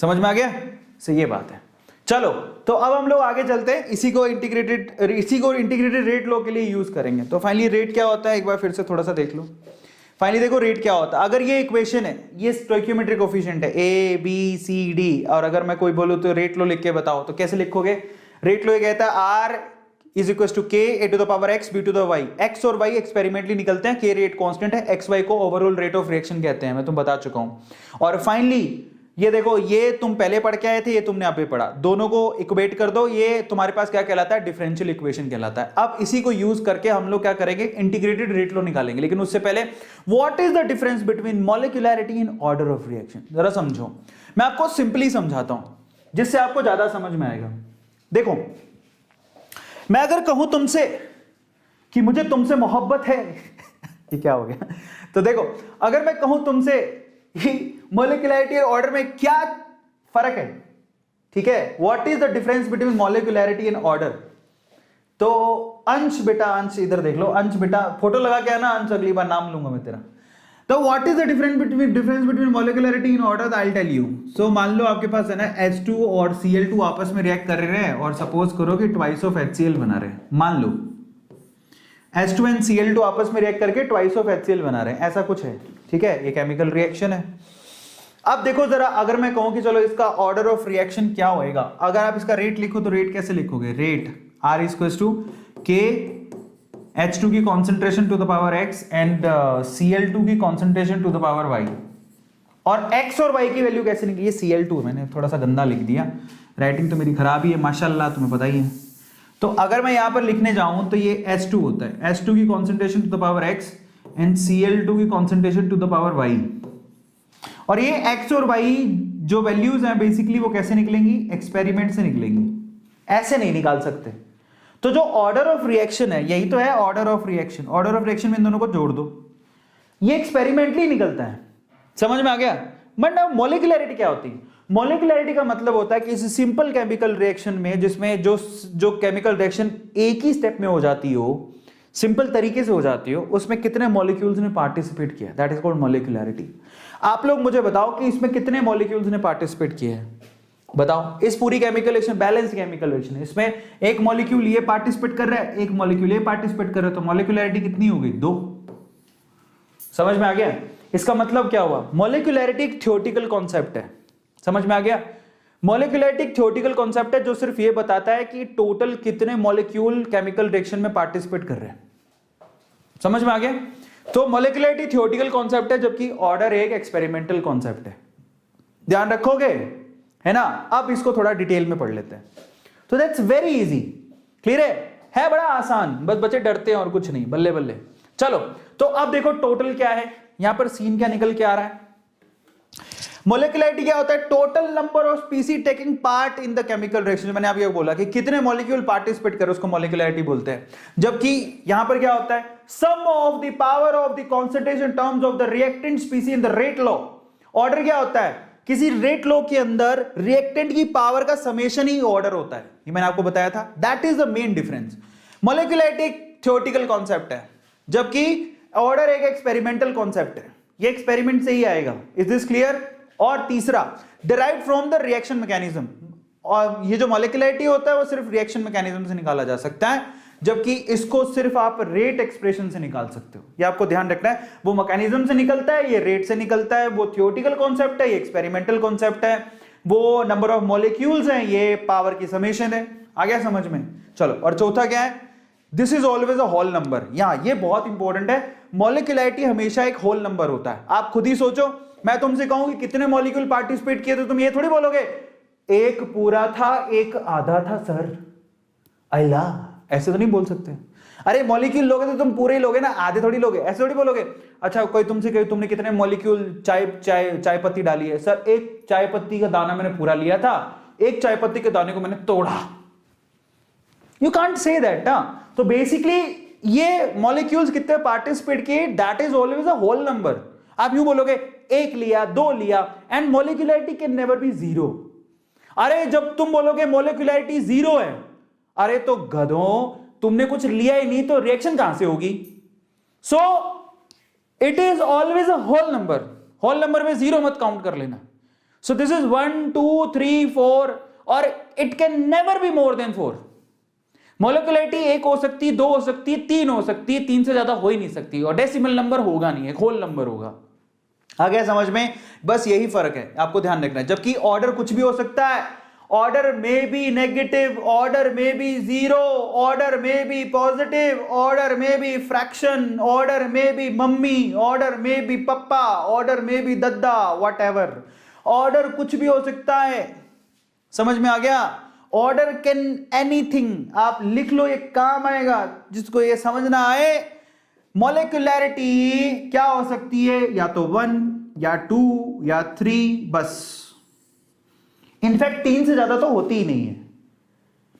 समझ में आ गया? से ये बात है। चलो, तो अब हम लोग आगे चलते हैं। इसी को इंटीग्रेटेड रेट लॉ के लिए यूज करेंगे। तो फाइनली रेट क्या होता है एक बार फिर से थोड़ा सा देख लो। फाइनली देखो रेट क्या होता है। अगर ये इक्वेशन है, ये स्टोइकियोमेट्रिक कोफिशिएंट है A B C D, और अगर मैं कोई बोलूं तो रेट लो लिख के बताओ, तो कैसे लिखोगे? रेट लो ये कहता है R is equal to K A to the power X B to the Y। X और Y एक्सपेरिमेंटली निकलते हैं, K रेट कांस्टेंट है, XY को ओवरऑल रेट ऑफ रिएक्शन कहते हैं, मैं तुम बता चुका हूं। और फाइनली ये देखो, ये तुम पहले पढ़ के आए थे, ये तुमने अभी पढ़ा, दोनों को इक्वेट कर दो, ये तुम्हारे पास क्या कहलाता है? डिफरेंशियल इक्वेशन कहलाता है। अब इसी को यूज करके हम लोग क्या करेंगे? इंटीग्रेटेड रेट लॉ निकालेंगे। लेकिन उससे पहले, what is the difference between molecularity and order of reaction? जरा समझो, मैं आपको सिंपली समझाता हूं जिससे आपको ज्यादा समझ में आएगा। देखो, मैं अगर कहूं तुमसे कि मुझे तुमसे मोहब्बत है ये क्या हो गया? तो देखो, अगर मैं कहूं तुमसे मॉलिक्यूलैरिटी और ऑर्डर में क्या फर्क है, ठीक है, what is the difference between molecularity and order, तो अंश बेटा, अंश इधर देख लो, अंश बेटा फोटो लगा के आना, अंश अगली बार नाम लूंगा मैं तेरा। तो what is the difference between molecularity and order, I tell you. So मान लो आपके पास है ना H2 और Cl2 आपस में रिएक्ट कर रहे हैं, और सपोज करो कि ट्वाइस ऑफ HCl बना रहे हैं। मान लो H2 एंड Cl2 आपस में रिएक्ट करके ट्वाइस ऑफ HCl बना रहे हैं, ऐसा कुछ है, ठीक है, ये केमिकल रिएक्शन है। अब देखो जरा, अगर मैं कहूं कि चलो इसका ऑर्डर ऑफ रिएक्शन क्या होएगा, अगर आप इसका रेट लिखो तो रेट कैसे लिखोगे? Rate R equals to K H2 की concentration to the power X and Cl2 की concentration to the power Y। और X और Y की वैल्यू कैसे निकली? ये Cl2, मैंने थोड़ा सा गंदा लिख दिया, राइटिंग तो मेरी खराब ही है माशाल्लाह, तुम्हें पता ही है। तो अगर मैं यहां पर लिखने जाऊं तो ये H2 होता है, H2 की concentration to the power X and Cl2 की concentration to the power Y। और ये X और Y जो वैल्यूज हैं बेसिकली वो कैसे निकलेंगी? एक्सपेरिमेंट से निकलेंगी, ऐसे नहीं निकाल सकते। तो जो ऑर्डर ऑफ रिएक्शन है, यही तो है order of reaction. Order of reaction में इन दोनों को जोड़ दो, ये एक्सपेरिमेंटली निकलता है। समझ में आ गया? मतलब मॉलिक्यूलैरिटी क्या होती है? मॉलिक्यूलैरिटी का मतलब होता है कि इस सिंपल केमिकल रिएक्शन में, जिसमें जो केमिकल रिएक्शन एक ही स्टेप में हो जाती हो, सिंपल तरीके से हो जाती हो, उसमें कितने मॉलिक्यूल्स ने पार्टिसिपेट किया, दैट इज कॉल्ड मॉलिक्यूलैरिटी। आप लोग मुझे बताओ कि इसमें कितने मॉलिक्यूल्स ने पार्टिसिपेट किया है, बताओ। इस पूरी chemical reaction balance chemical reaction है, इसमें एक मॉलिक्यूल ये पार्टिसिपेट कर रहा है, एक मॉलिक्यूल ये पार्टिसिपेट कर रहा है, तो मॉलिक्यूलैरिटी कितनी हो गई? 2। समझ में आ गया? इसका मतलब क्या हुआ? मॉलिक्यूलैरिटी एक थ्योरेटिकल कॉन्सेप्ट है, समझ में आ गया? मॉलिक्यूलैरिटी एक थ्योरेटिकल कॉन्सेप्ट है जो सिर्फ ये बताता है कि टोटल कितने मॉलिक्यूल केमिकल रिएक्शन में पार्टिसिपेट कर रहे हैं। समझ में आ गया? तो मॉलिक्यूलैरिटी थ्योरेटिकल कॉन्सेप्ट है, जबकि ऑर्डर एक एक्सपेरिमेंटल कॉन्सेप्ट है। ध्यान रखोगे, है ना? अब इसको थोड़ा डिटेल में पढ़ लेते हैं। तो दैट्स वेरी इजी, क्लियर है बड़ा आसान, बस बच्चे डरते हैं और कुछ नहीं, बल्ले बल्ले। चलो, तो अब देखो टोटल क्या है, यहां पर सीन क्या निकल के आ रहा है। मॉलिक्यूलैरिटी क्या होता है? Total number of species taking part in the chemical reaction. मैंने आप ये बोला कि कितने मॉलिक्यूल पार्टिसिपेट कर, उसको मॉलिक्यूलैरिटी बोलते हैं। जबकि यहां पर क्या होता है? Sum of the power of the concentration terms of the reactant species in the rate law, order क्या होता है? किसी रेट लॉ के अंदर रिएक्टेंट की पावर का समेशन ही ऑर्डर होता है, ये मैंने आपको बताया था। That is the main difference. Molecularity एक थ्योरेटिकल कॉन्सेप्ट है, जबकि ऑर्डर एक एक्सपेरिमेंटल कॉन्सेप्ट है, ये एक्सपेरिमेंट से ही आएगा। Is this clear? और तीसरा, derived from the reaction mechanism, और ये जो मॉलिक्यूलैरिटी होता है वो सिर्फ रिएक्शन मैकेनिज्म से निकाला जा सकता है, जबकि इसको सिर्फ आप रेट एक्सप्रेशन से निकाल सकते हो। ये आपको ध्यान रखना है, वो मैकेनिज्म से निकलता है, ये रेट से निकलता है। वो थ्योरेटिकल कॉन्सेप्ट है, ये एक्सपेरिमेंटल कॉन्सेप्ट है। वो नंबर ऑफ मॉलिक्यूल्स हैं, ये पावर की समेशन है। आ गया समझ में? चलो, और चौथा क्या है? This is always a whole number. यहां ये बहुत इंपॉर्टेंट है, मॉलिक्यूलैरिटी हमेशा एक होल नंबर होता है। आप खुद ही सोचो, मैं तुमसे कहूं कि कितने मॉलिक्यूल पार्टिसिपेट किए, तो तुम ये थोड़ी बोलोगे एक पूरा था एक आधा था सर, अल्लाह, ऐसे तो नहीं बोल सकते। अरे मॉलिक्यूल लोगे तो तुम पूरे ही लोगे ना, आधे थोड़ी लोगे, ऐसे थोड़ी बोलोगे। अच्छा, कोई तुमसे कहे तुमने कितने मॉलिक्यूल चाय पत्ती डाली है? सर एक चाय पत्ती का दाना मैंने पूरा लिया था, एक चाय पत्ती के दाने को मैंने तोड़ा। यू कांट से दैट ना। तो बेसिकली ये मॉलिक्यूल्स कितने पार्टिसिपेट किए, that is always a whole number. आप यूं बोलोगे एक लिया, दो लिया, and molecularity can never be zero. अरे जब तुम बोलोगे मॉलिक्यूलैरिटी जीरो है, अरे तो गधों, तुमने कुछ लिया ही नहीं तो रिएक्शन कहां से होगी? So it is always a whole number. Whole number में जीरो मत काउंट कर लेना। सो दिस इज 1 2 3 4, और it can never be more than 4। मॉलिक्यूलैरिटी एक हो सकती है, दो हो सकती है, तीन हो सकती है, तीन से ज्यादा हो ही नहीं सकती, और डेसिमल नंबर होगा नहीं, एक होल नंबर होगा। आ गया समझ में? बस यही फर्क है, आपको ध्यान रखना है। जबकि ऑर्डर कुछ भी हो सकता है, ऑर्डर में बी नेगेटिव, ऑर्डर में बी जीरो, ऑर्डर में बी पॉजिटिव, ऑर्डर में बी फ्रैक्शन, ऑर्डर में बी मम्मी, ऑर्डर में बी पप्पा, ऑर्डर में बी दद्दा, व्हाटएवर। ऑर्डर कुछ भी हो सकता है, समझ में आ गया? ऑर्डर कैन एनीथिंग, आप लिख लो, ये काम आएगा। जिसको ये समझना आए, मॉलिक्यूलैरिटी क्या हो सकती है, या तो 1 या 2 या 3, बस। इनफैक्ट 3 से ज्यादा तो होती ही नहीं है,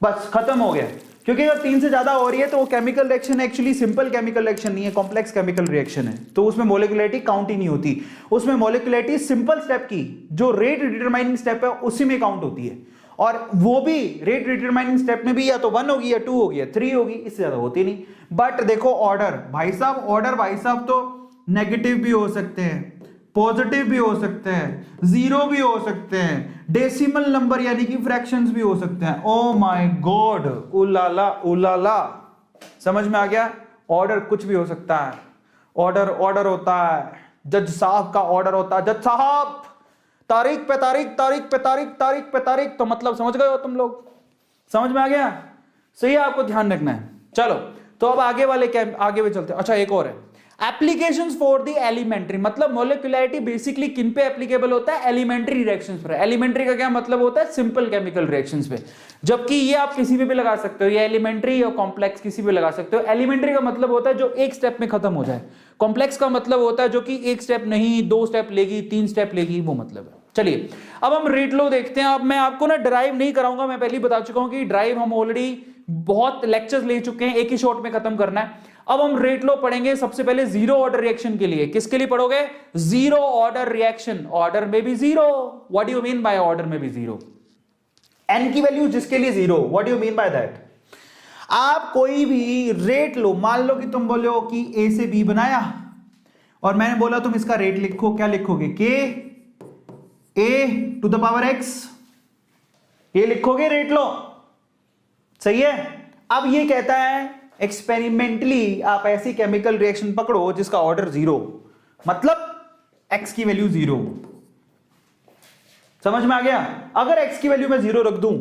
बस खत्म हो गया। क्योंकि अगर 3 से ज्यादा हो रही है तो वो chemical reaction actually simple chemical reaction नहीं है, कॉम्प्लेक्स केमिकल रिएक्शन है, तो उसमें मॉलिक्यूलैरिटी काउंट ही नहीं होती। उसमें मॉलिक्यूलैरिटी सिंपल स्टेप की जो रेट डिटरमाइनिंग स्टेप है उसी में काउंट होती है, और वो भी रेट डिटरमाइनिंग स्टेप में भी या तो 1 होगी या 2 होगी या 3 होगी, इससे ज्यादा होती नहीं। बट देखो ऑर्डर भाई साहब, ऑर्डर भाई साहब तो नेगेटिव भी हो सकते हैं, पॉजिटिव भी हो सकते हैं, जीरो भी हो सकते हैं, डेसिमल नंबर यानी कि फ्रैक्शंस भी हो सकते हैं। ओ माय गॉड, उलाला उलाला, समझ में आ गया? ऑर्डर कुछ भी हो सकता है। ऑर्डर ऑर्डर होता है, जज साहब का ऑर्डर होता है, जज साहब तारीख पे तारीख, तारीख पे तारीख, तारीख पे तारीख, तो मतलब समझ गए हो तुम लोग? समझ में आ गया? सही है, आपको ध्यान रखना है। चलो, तो अब आगे वाले क्या, आगे भी चलते हैं। अच्छा, एक और है, एप्लीकेशंस फॉर द एलिमेंट्री, मतलब मॉलिक्यूलैरिटी बेसिकली किन पे एप्लीकेबल होता है? एलिमेंट्री रिएक्शंस पर। एलिमेंट्री का क्या मतलब होता है? सिंपल केमिकल रिएक्शंस पे। जबकि ये आप किसी पे भी लगा सकते हो, ये एलिमेंट्री या कॉम्प्लेक्स किसी पे लगा सकते हो। एलिमेंट्री का मतलब होता है जो एक स्टेप में खत्म हो जाए, कॉम्प्लेक्स का मतलब होता है जो कि एक स्टेप नहीं, 2 स्टेप लेगी, 3 स्टेप लेगी, वो मतलब है। चलिए, अब हम रेट लॉ देखते हैं। अब मैं आपको ना ड्राइव नहीं कराऊंगा, मैं पहले ही बता चुका हूं कि ड्राइव हम ऑलरेडी बहुत लेक्चर्स ले चुके हैं, एक ही शॉट में खत्म करना है। अब हम रेट लॉ पढ़ेंगे सबसे पहले जीरो ऑर्डर रिएक्शन के लिए। किसके लिए पढ़ोगे? Zero order reaction. ऑर्डर में भी zero, what do you mean by order में भी जीरो? एन की वैल्यू जिसके लिए zero, what do you mean by that? आप कोई भी रेट लो, मान लो कि तुम बोलो कि ए से बी बनाया, और मैंने बोला तुम इसका रेट लिखो, क्या लिखोगे? के ए टू द पावर एक्स, ये लिखोगे रेट लो, सही है? अब ये कहता है एक्सपेरिमेंटली आप ऐसी केमिकल रिएक्शन पकड़ो जिसका ऑर्डर जीरो, मतलब एक्स की वैल्यू जीरो। समझ में आ गया? अगर एक्स की वैल्यू मैं जीरो रख दूं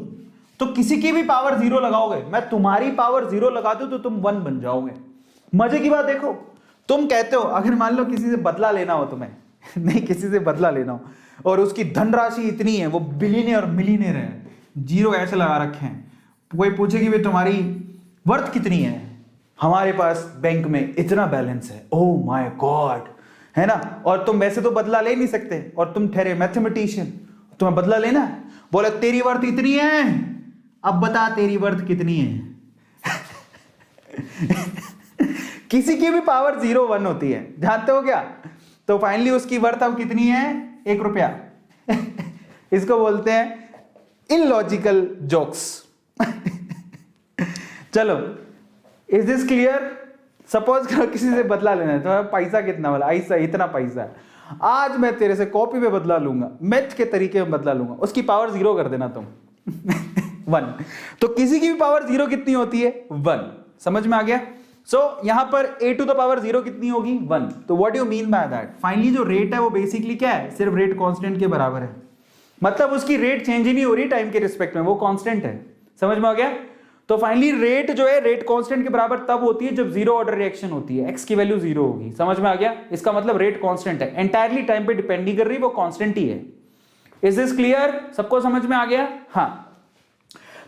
तो किसी की भी पावर जीरो लगाओगे, मैं तुम्हारी पावर जीरो लगा दूं तो तुम 1 बन जाओगे। मजे की बात देखो, तुम कहते हो अगर मान लो किसी से बदला लेना हो तुम्हें नहीं, किसी से बदला लेना हो और उसकी धनराशि इतनी है, वो बिलियनियर और मिलियनियर है, जीरो ऐसे लगा रखे हैं, कोई पूछेगी भी तुम्हारी वर्थ कितनी है? हमारे पास बैंक में इतना बैलेंस है। ओह माय गॉड, है ना? और तुम वैसे तो बदला ले नहीं सकते, और तुम ठहरे मैथमेटिशियन, तुम्हें बदला लेना है। बोले तेरी वर्थ इतनी है, अब बता तेरी वर्थ कितनी है? किसी की भी पावर 0 1 होती है, जानते हो क्या? तो फाइनली उसकी वर्थ अब कितनी है? ₹1 इसको बोलते हैं इलॉजिकल जोक्स। चलो, इज दिस क्लियर? सपोज करो किसी से बदला लेना है, तो पैसा कितना वाला, ऐसा इतना पैसा है, आज मैं तेरे से कॉपी पे बदला लूंगा, मैथ के तरीके में बदला लूंगा, उसकी पावर 0 कर देना तुम। 1। तो किसी की भी पावर 0 कितनी होती है? 1। समझ में आ गया? सो यहां पर a टू द पावर 0 कितनी होगी? 1। तो what you mean by that? Finally जो रेट है वो बेसिकली क्या है? सिर्फ रेट कांस्टेंट के बराबर है, मतलब उसकी रेट चेंज ही नहीं हो रही टाइम के रिस्पेक्ट में, वो कांस्टेंट है। समझ में आ गया? तो फाइनली रेट जो है रेट कांस्टेंट के बराबर तब होती है जब 0 ऑर्डर रिएक्शन होती है, x की वैल्यू 0 होगी। समझ में आ गया? इसका मतलब रेट कांस्टेंट है, एंटायरली टाइम पे डिपेंड नहीं कर रही, वो कांस्टेंट ही है। Is this clear? सबको समझ में आ गया? हाँ।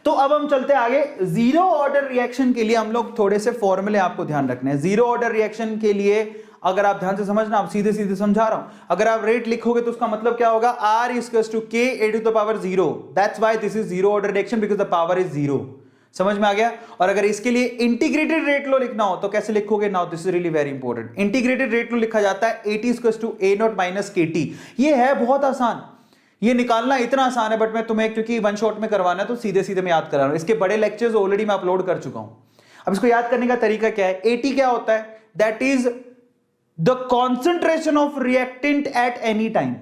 तो अब हम चलते आगे। 0 ऑर्डर रिएक्शन के लिए हम लोग थोड़े से फॉर्मूले आपको ध्यान रखने हैं। 0 ऑर्डर रिएक्शन के लिए अगर आप ध्यान से समझना, आप सीधे सीधे समझा रहा हूं, अगर आप रेट लिखोगे तो उसका मतलब क्या होगा? R equals to K a to the power 0। That's why this is 0 order reaction, because the power is 0। समझ में आ गया? और अगर इसके लिए इंटीग्रेटेड रेट लो लिखना हो तो कैसे लिखोगे? Now this is really very important. Integrated rate law लिखा जाता है AT equals to A0 minus KT। ये है बहुत आसान, ये निकालना इतना आसान है, बट मैं तुम्हें क्योंकि वन शॉट में करवाना है तो सीधे सीधे मैं याद करा रहा हूं। इसके बड़े लेक्चर्स ऑलरेडी मैं अपलोड कर चुका हूं। अब इसको याद करने का तरीका क्या है? AT क्या होता है? That is the concentration of reactant at any time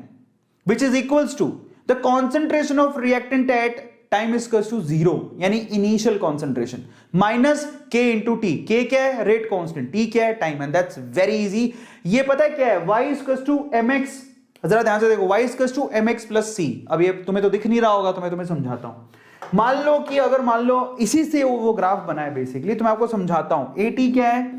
which is equals to the concentration of reactant at time is equals to 0, यानी initial concentration, minus K into T. K क्या है? रेट कांस्टेंट, T क्या है? Time. And that's very easy. ये पता है क्या है? Y इक्वल्स टू mx, जरा ध्यान से देखो, y equals to mx plus c। अब ये तुम्हें तो दिख नहीं रहा होगा, तो मैं तुम्हें समझाता हूं। मान लो कि अगर मान लो इसी से वो ग्राफ बना है बेसिकली, तो मैं आपको समझाता हूं। AT क्या है?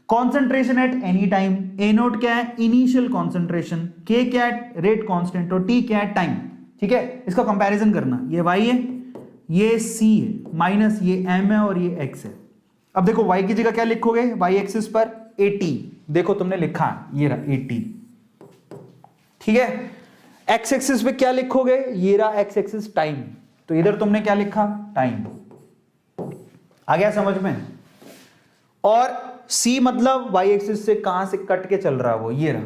Concentration eight any time. A0 क्या है? Initial concentration. K क्या है? Rate constant. और T क्या है? टाइम। ठीक है, इसका कंपैरिजन करना। ये y है, ये c है, माइनस ये m है और ये x है। अब देखो y की जगह क्या लिखोगे? y एक्सिस पर AT, देखो तुमने लिखा है, ये रहा AT। ठीक है, x एक्सिस पे क्या लिखोगे? ये रहा x एक्सिस टाइम, तो इधर तुमने क्या लिखा? टाइम। आ गया समझ में? और c मतलब y एक्सिस से कहां से कट के चल रहा है वो, ये रहा।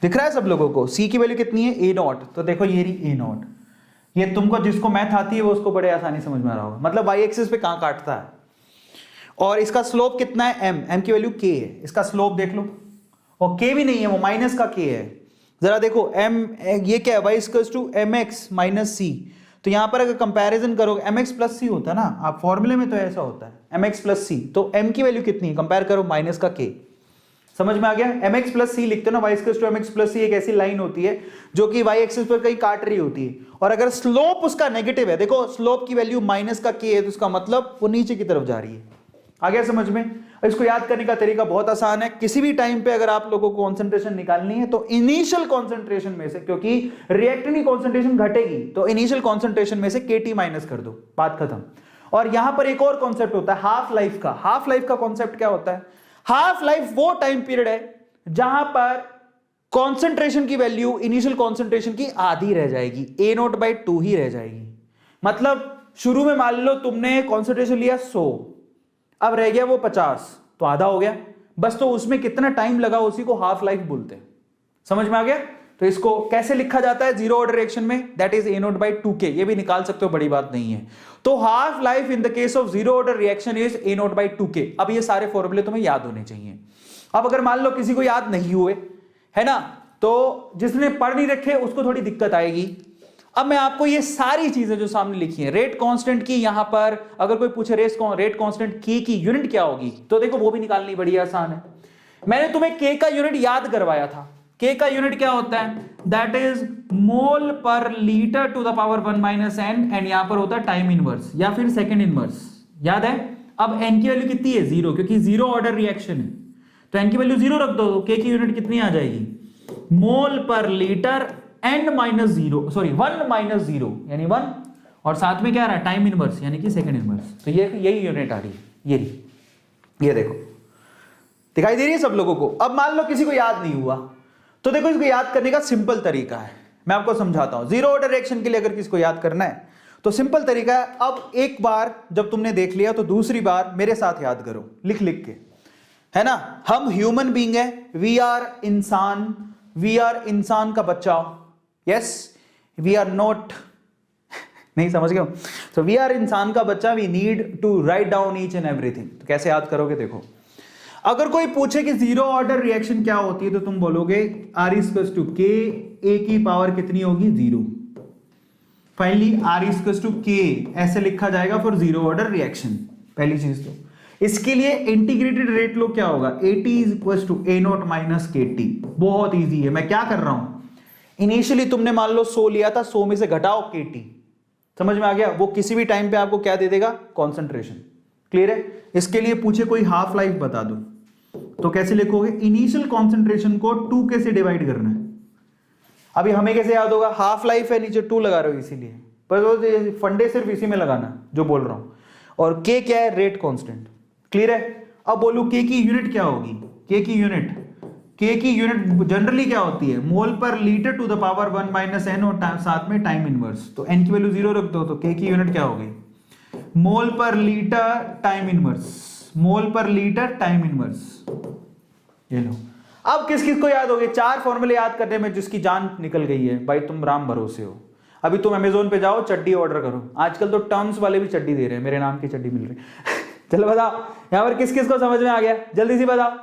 दिख रहा है सब लोगों को? c की वैल्यू कितनी है? A0। तो देखो ये रही A0। ये तुमको जिसको मैथ आती है वो उसको बड़े आसानी समझ में आ रहा होगा, मतलब y एक्सिस पे कहां काटता है। और इसका स्लोप कितना है? m की वैल्यू k है, इसका स्लोप देख लो। और k भी नहीं है, वो माइनस का k है। जरा देखो m, ये क्या है? y equals to mx minus c। तो यहां पर अगर कंपैरिजन करोगे, mx प्लस c होता है ना, आप फॉर्मूले में तो ऐसा होता है mx प्लस c। तो m की वैल्यू कितनी है? कंपेयर करो, माइनस का k। समझ में आ गया? mx प्लस सी लिखते हो ना, y equals to mx plus c एक ऐसी लाइन होती है जो कि y एक्सिस पर कहीं काट रही होती है, और अगर स्लोप उसका नेगेटिव है, देखो स्लोप की वैल्यू माइनस का k है, तो उसका मतलब वो नीचे की तरफ जा रही है। आ गया समझ में? इसको याद करने का तरीका बहुत आसान है। किसी भी टाइम पे अगर आप लोगों को कॉन्सेंट्रेशन निकालनी है तो इनिशियल कॉन्सेंट्रेशन में से, क्योंकि रिएक्टेंट की कॉन्सेंट्रेशन घटेगी, तो इनिशियल कॉन्सेंट्रेशन में से KT माइनस कर दो, बात खत्म। और यहां पर एक और कॉन्सेप्ट होता है हाफ लाइफ का। हाफ लाइफ का कॉन्सेप्ट क्या होता है? हाफ लाइफ वो टाइम पीरियड है जहां पर कॉन्सेंट्रेशन की वैल्यू इनिशियल कॉन्सेंट्रेशन की आधी रह जाएगी, A0/2 ही रह जाएगी। मतलब शुरू में मान लो तुमने कॉन्सेंट्रेशन लिया 100, अब रह गया वो 50, तो आधा हो गया बस। तो उसमें कितना टाइम लगा उसी को हाफ लाइफ बोलते हैं। समझ में आ गया? तो इसको कैसे लिखा जाता है 0 ऑर्डर रिएक्शन में? That is A0/2k। ये भी निकाल सकते हो, बड़ी बात नहीं है। तो half life in the case of 0 order reaction is A0/2k। अब ये सारे फॉर्मूले तुम्हें याद होने चाहिए। अब अगर मान लो किसी को याद नहीं हुए, है ना, तो जिसने पढ़ नहीं रखे उसको थोड़ी दिक्कत आएगी। अब मैं आपको ये सारी चीजें जो सामने लिखी है, रेट कांस्टेंट की, यहां पर अगर कोई पूछे रेट कांस्टेंट K की यूनिट क्या होगी, तो देखो वो भी निकालनी बड़ी आसान है। मैंने तुम्हें K का यूनिट याद करवाया था। K का यूनिट क्या होता है? That is mole per litre to the power 1 minus n, and यहां पर होता है टाइम इनवर्स या फिर सेकंड इनवर्स। याद है? अब n की वैल्यू कितनी है? 0, क्योंकि 0 ऑर्डर रिएक्शन है, तो n की वैल्यू 0 रख दो, तो K की यूनिट कितनी आ जाएगी? मोल per litre n minus 0, sorry 1 minus 0 यानी 1, और साथ में क्या आ रहा है? टाइम इनवर्स यानी कि सेकंड इनवर्स। तो ये यही यूनिट आ रही है, ये देखो दिखाई दे रही है सब लोगों को। अब मान लो किसी को याद नहीं हुआ, तो देखो इसको याद करने का सिंपल तरीका है, मैं आपको समझाता हूं। 0 ऑर्डर रिएक्शन के लिए अगर किसी को याद करना है तो सिंपल तरीका है, अब एक बार जब तुमने देख लिया तो दूसरी बार मेरे साथ याद करो लिख लिख के, है ना। हम ह्यूमन बीइंग है, वी आर इंसान, वी आर इंसान का बच्चा, यस वी आर नॉट नहीं समझ गए? सो वी आर इंसान का बच्चा, we need to write down each and everything. तो कैसे याद करोगे? देखो, अगर कोई पूछे कि जीरो ऑर्डर रिएक्शन क्या होती है तो तुम बोलोगे आर इक्वल्स टू के, ए की पावर कितनी होगी? 0। फाइनली आर इक्वल्स टू के ऐसे लिखा जाएगा फॉर जीरो ऑर्डर रिएक्शन। पहली चीज तो इसके लिए इंटीग्रेटेड रेट लो क्या होगा? AT is equals to A not minus KT। बहुत इजी है। मैं क्या कर रहा हूं, इनिशियली तुमने मान लो 100 लिया था, 100 में से घटाओ KT, समझ में आ गया? वो किसी भी टाइम पे आपको क्या दे देगा? कॉन्सेंट्रेशन। क्लियर है? इसके लिए पूछे कोई हाफ लाइफ बता दो तो कैसे लिखोगे? इनिशियल कॉन्सेंट्रेशन को 2 के से डिवाइड करना है। अभी हमें कैसे याद होगा? हाफ लाइफ है, नीचे 2 लगा रहे हो इसीलिए, पर वो फंडे सिर्फ इसी में लगाना जो बोल रहा हूं। और K क्या है? Rate constant. क्लियर है? अब बोलू K की यूनिट क्या होगी? K की यूनिट जनरली क्या होती है? Mole per litre to the power 1 minus n और साथ में टाइम इनवर्स। तो n की वैल्यू 0 रख दो तो K की यूनिट क्या होगी? मोल पर लीटर टाइम इनवर्स। मोल पर लीटर टाइम इनवर्स। ये लो। अब किस किस को याद हो गए? 4 फॉर्मूले याद करने में जिसकी जान निकल गई है भाई, तुम राम भरोसे हो। अभी तुम अमेजोन पे जाओ, चड्डी ऑर्डर करो। आजकल तो टर्म्स वाले भी चड्डी दे रहे हैं, मेरे नाम की चड्डी मिल रही है। चलो बताओ यहां पर किस किस को समझ में आ गया? जल्दी से बताओ,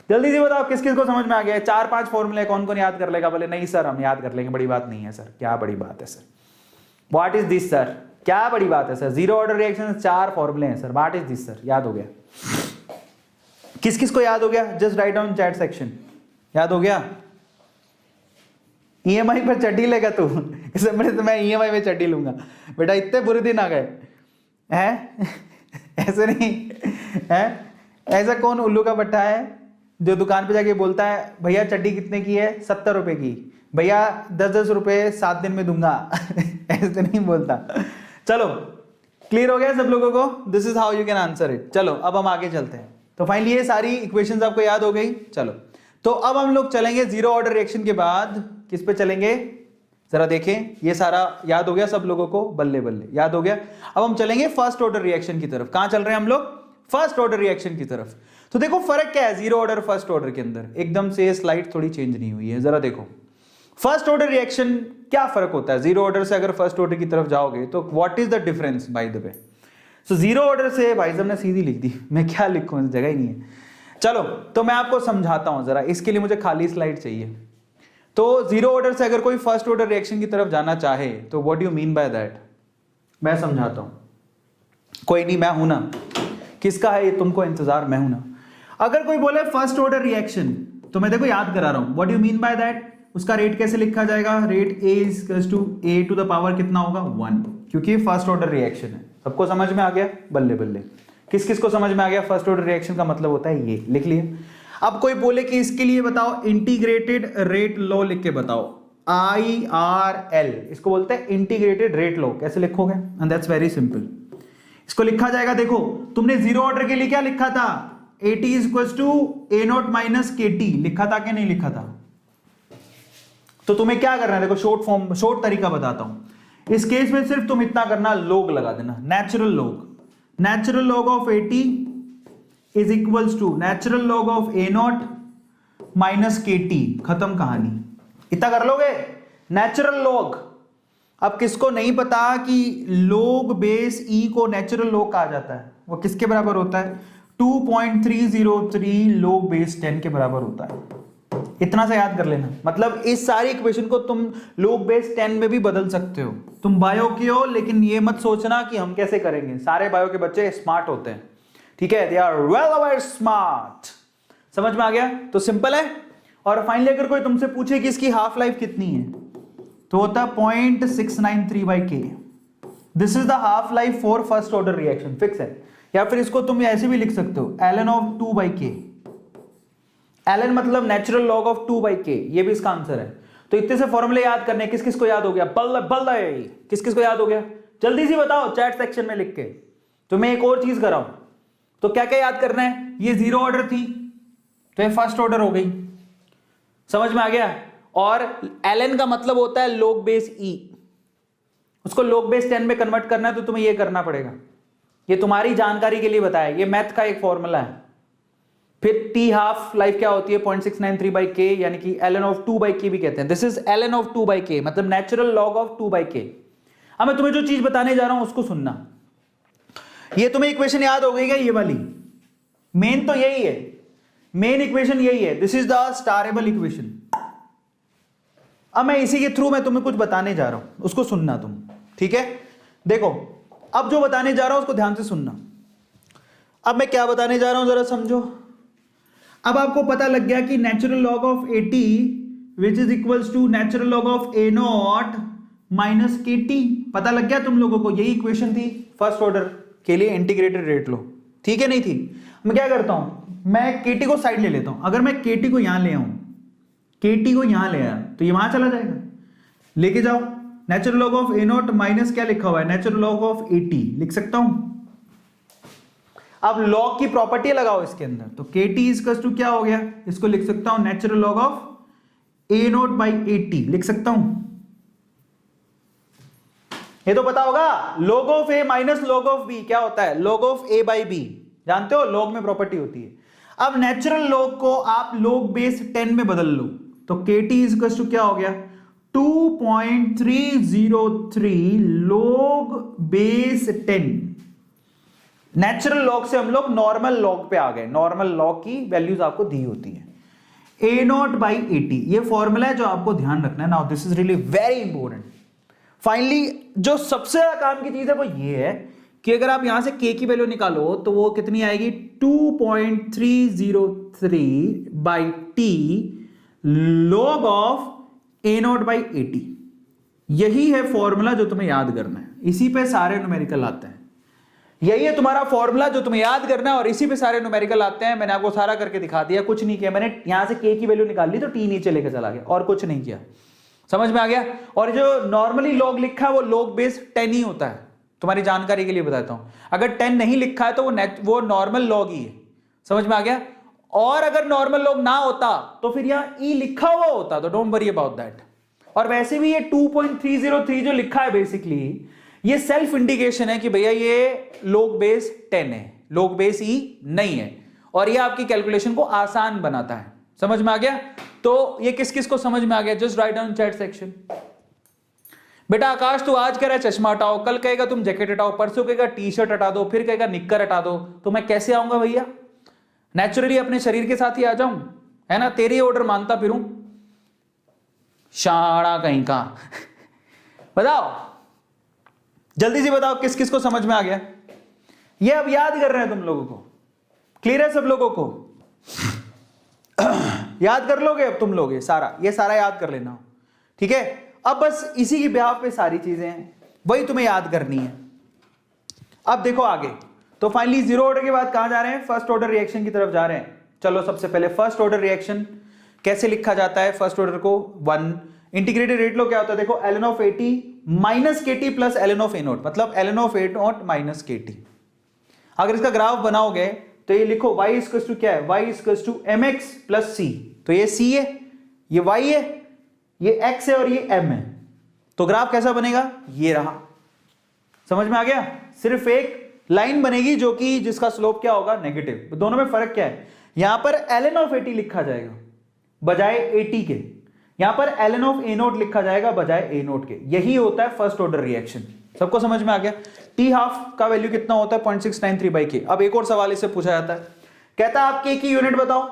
जल्दी से बताओ किस किस को समझ में आ गया? 4-5 फॉर्मूले कौन कौन याद कर लेगा? बोले नहीं सर हम याद कर लेंगे, बड़ी बात नहीं है सर। क्या बड़ी बात है sir? What is this sir? क्या बड़ी बात है सर? जीरो ऑर्डर रिएक्शन 4 फॉर्मूले हैं sir, what is this sir? याद हो गया? किस किस को याद हो गया? Just write down chat section. याद हो गया? EMI पर चड्डी लेगा तू? इसे तो मैं EMI में चड्डी लूंगा बेटा, इतने बुरे दिन आ गए हैं। ऐसे नहीं है? ऐसा कौन उल्लू का बट्टा है जो दुकान पे जाके बोलता है भैया चड्डी कितने की है? 70 रुपए की। भैया 10-10 रुपए 7 दिन में दूंगा। ऐसे नहीं बोलता। चलो क्लियर हो गया सब लोगों को? This is how you can answer it. चलो अब हम आगे चलते हैं। तो फाइनली ये सारी इक्वेशंस आपको याद हो गई। चलो तो अब हम लोग चलेंगे जीरो ऑर्डर रिएक्शन के बाद किस पे चलेंगे? जरा देखें, ये सारा याद हो गया सब लोगों को? बल्ले बल्ले याद हो गया। अब हम चलेंगे फर्स्ट ऑर्डर रिएक्शन की तरफ। कहां चल रहे हैं हम लोग? फर्स्ट ऑर्डर रिएक्शन की तरफ। तो देखो फर्क क्या है जीरो ऑर्डर फर्स्ट ऑर्डर के अंदर? एकदम से स्लाइड थोड़ी चेंज नहीं हुई है, जरा देखो फर्स्ट ऑर्डर रिएक्शन क्या फर्क होता है जीरो ऑर्डर से? अगर फर्स्ट ऑर्डर की तरफ जाओगे तो what is the difference by the way? So zero order से भाई साहब ने सीधी लिख दी, मैं क्या लिखूं, जगह ही नहीं है। चलो तो मैं आपको समझाता हूं जरा, इसके लिए मुझे खाली स्लाइड चाहिए। तो जीरो ऑर्डर से अगर कोई फर्स्ट ऑर्डर रिएक्शन की तरफ जाना चाहे तो what do you mean by that? मैं समझाता हूं। कोई नहीं, मैं हूं ना। किसका है ये तुमको इंतजार? मैं हूं ना। अगर कोई बोले फर्स्ट ऑर्डर रिएक्शन तो मैं देखो याद करा रहा हूं। What do you mean by that? उसका रेट कैसे लिखा जाएगा? Rate A equals to A to the power कितना होगा? 1, क्योंकि फर्स्ट ऑर्डर रिएक्शन है। सबको समझ में आ गया? बल्ले बल्ले। किस किस को समझ में आ गया? फर्स्ट ऑर्डर रिएक्शन का मतलब होता है ये, लिख लिए। अब कोई बोले कि इसके लिए बताओ इंटीग्रेटेड रेट लॉ, लिख के बताओ। IRL इसको बोलते हैं इंटीग्रेटेड रेट लॉ। कैसे लिखोगे? And that's very simple. इसको लिखा जाएगा, देखो तुमने जीरो ऑर्डर के लिए क्या लिखा था? AT equals to A not minus KT लिखा था कि नहीं लिखा था? तो तुम्हें क्या करना है? देखो शॉर्ट तरीका बताता हूं। इस केस में सिर्फ तुम इतना करना, लोग लगा देना, नेचुरल लोग। Natural log of AT is equals to natural log of A not minus KT। खत्म कहानी। इतना कर लोगे? Natural log. अब किसको नहीं पता कि लॉग बेस E को नेचुरल लॉग कहा जाता है? वो किसके बराबर होता है? 2.303 लॉग बेस 10 के बराबर होता है। इतना सा याद कर लेना। मतलब इस सारी इक्वेशन को तुम लॉग बेस 10 में भी बदल सकते हो। तुम बायो के हो, लेकिन ये मत सोचना कि हम कैसे करेंगे। सारे बायो के बच्चे स्मार्ट होते हैं, ठीक है? They are well aware smart. समझ में आ गया? तो सिंपल है। और फाइनली अगर कोई तुमसे पूछे कि इसकी हाफ लाइफ कितनी है तो होता है 0.693/K। This is the half life for first order reaction, fix है। या फिर इसको तुम ऐसे भी लिख सकते हो, ln ऑफ 2/K। ln मतलब नेचुरल लॉग ऑफ 2/K, ये भी इसका आंसर है। तो इतने से फॉर्मूले याद करने, किस किस को याद हो गया? बल्ले किस किस को याद हो गया? जल्दी से बताओ चैट सेक्शन में लिख के। तो मैं एक और चीज कराऊं, तो क्या क्या याद करना है? ये जीरो ऑर्डर थी तो ये फर्स्ट ऑर्डर हो गई, समझ में आ गया? और ln का मतलब होता है log बेस E, उसको log बेस 10 में कन्वर्ट करना है तो तुम्हें ये करना पड़ेगा। ये तुम्हारी जानकारी के लिए बताया, ये मैथ का एक फॉर्मूला है। फिर टी हाफ लाइफ क्या होती है 0.693 बाई के, यानी कि ln ऑफ 2 बाई के भी कहते हैं। This is ln of 2 by के, मतलब नेचुरल लॉग ऑफ 2 बाई के। अब मैं तुम्हें जो चीज बताने जा रहा हूं उसको सुनना। ये तुम्हें इक्वेशन याद हो गई क्या? ये वाली मेन तो यही है, मेन इक्वेशन यही है। This is the stable equation. अब मैं इसी के थ्रू मैं तुम्हें कुछ बताने जा रहा हूं, उसको सुनना तुम, ठीक है? देखो अब जो बताने जा रहा हूं उसको ध्यान से सुनना। अब मैं क्या बताने जा रहा हूं जरा समझो। अब आपको पता लग गया कि natural log of 80 which is equals to natural log of a not minus k t. पता लग गया तुम लोगों को? यही इक्वेशन थी फर्स्ट ऑर्डर के लिए इंटीग्रेटेड रेट लो, ठीक है? नहीं थी? मैं क्या करता हूं, मैं के टी को साइड ले लेता हूं। अगर मैं के टी को यहां ले आऊं, के टी को यहां ले आया तो ये वहां चला जाएगा। लेके जाओ, natural log of a not minus क्या लिखा हुआ है, नेचुरल लॉग ऑफ 80 लिख सकता हूं। अब लॉग की प्रॉपर्टी लगाओ इसके अंदर, तो के टी इजकल्स टू क्या हो गया, इसको लिख सकता हूं natural log of a not by 80 लिख सकता हूं। ये तो पता होगा, log of a minus log of b क्या होता है, log of a by b. जानते हो लॉग में प्रॉपर्टी होती है। अब नेचुरल लॉग को आप log बेस 10 में बदल लो, तो के टी इजकल्स टू क्या हो गया 2.303 log बेस 10। नेचुरल लॉग से हम लोग नॉर्मल लॉग पे आ गए। नॉर्मल लॉग की वैल्यूज आपको दी होती है ए नॉट बाई 80। ये फॉर्मूला है जो आपको ध्यान रखना है। Now this is really very important. Finally जो सबसे ज्यादा काम की चीज है वो ये है कि अगर आप यहां से के की वैल्यू निकालो तो वो कितनी आएगी 2.303 by T log of a not by 80। यही है फॉर्मूला जो तुम्हें याद करना है। इसी पे सारे न्यूमेरिकल आते हैं। यही है तुम्हारा फॉर्मूला जो तुम्हें याद करना है और इसी पे सारे न्यूमेरिकल आते हैं। मैंने आपको सारा करके दिखा दिया, कुछ नहीं किया मैंने। यहां से के की वैल्यू निकाल ली तो टी नीचे लेकर चला गया और कुछ नहीं किया। समझ में आ गया? और जो नॉर्मली लॉग लिखा है वो लॉग बेस 10 ही होता है। तुम्हारी जानकारी के लिए बताता हूं, अगर 10 नहीं लिखा है तो वो नॉर्मल लॉग ही है। समझ में आ गया? और अगर नॉर्मल लॉग ना होता तो फिर यहां ई लिखा हुआ होता, तो डोंट वरी अबाउट दैट। और वैसे भी ये 2.303 जो लिखा है बेसिकली ये सेल्फ इंडिकेशन है कि भैया ये लॉग बेस 10 है, लॉग बेस ई नहीं है। और ये आपकी कैलकुलेशन को आसान बनाता है। समझ में आ गया? तो ये किस किस को समझ में आ गया? Just write down chat section. बेटा आकाश तू आज कह रहा है चश्मा हटाओ, कल कहेगा तुम जैकेट हटाओ, परसों कहेगा टी शर्ट हटा दो, फिर कहेगा निक्कर हटा दो, तो मैं कैसे आऊंगा भैया? नेचुरली अपने शरीर के साथ ही आ जाऊं, है ना? तेरी ऑर्डर मानता फिरूं, शाड़ा कहीं का। बताओ जल्दी से बताओ किस किस को समझ में आ गया? ये अब याद कर रहे हैं तुम लोगों को। क्लियर है सब लोगों को? याद कर लोगे अब तुम लोग? ये सारा याद कर लेना, ठीक है? अब बस इसी की बिहाफ पे सारी चीजें हैं, वही तुम्हें याद करनी है। अब देखो आगे, तो फाइनली जीरो ऑर्डर के बाद कहां जा रहे हैं? फर्स्ट ऑर्डर रिएक्शन की तरफ जा रहे हैं। चलो सबसे पहले फर्स्ट ऑर्डर रिएक्शन कैसे लिखा जाता है? फर्स्ट ऑर्डर को 1 इंटीग्रेटेड रेट लो क्या होता है? देखो ln of 80 minus k T plus ln of a not, मतलब ln of a not minus k T. अगर इसका ग्राफ बनाओगे तो ये लिखो y इक्वल्स टू क्या है? y equals to mx plus c। तो ये c है, ये y है, ये x है और ये m है। तो ग्राफ कैसा बनेगा? ये रहा। समझ में आ गया? सिर्फ एक लाइन बनेगी जो कि जिसका स्लोप क्या होगा? नेगेटिव। दोनों में फर्क क्या है? यहां पर ln ऑफ 80 लिखा जाएगा बजाय 80 के, यहां पर ln ऑफ ए नोट लिखा जाएगा बजाय ए नोट के। यही होता है फर्स्ट ऑर्डर रिएक्शन। सबको समझ में आ गया? टी हाफ का वैल्यू कितना होता है? 0.693 बाई के। अब एक और सवाल इससे पूछा जाता है, कहता है आप के की यूनिट बताओ।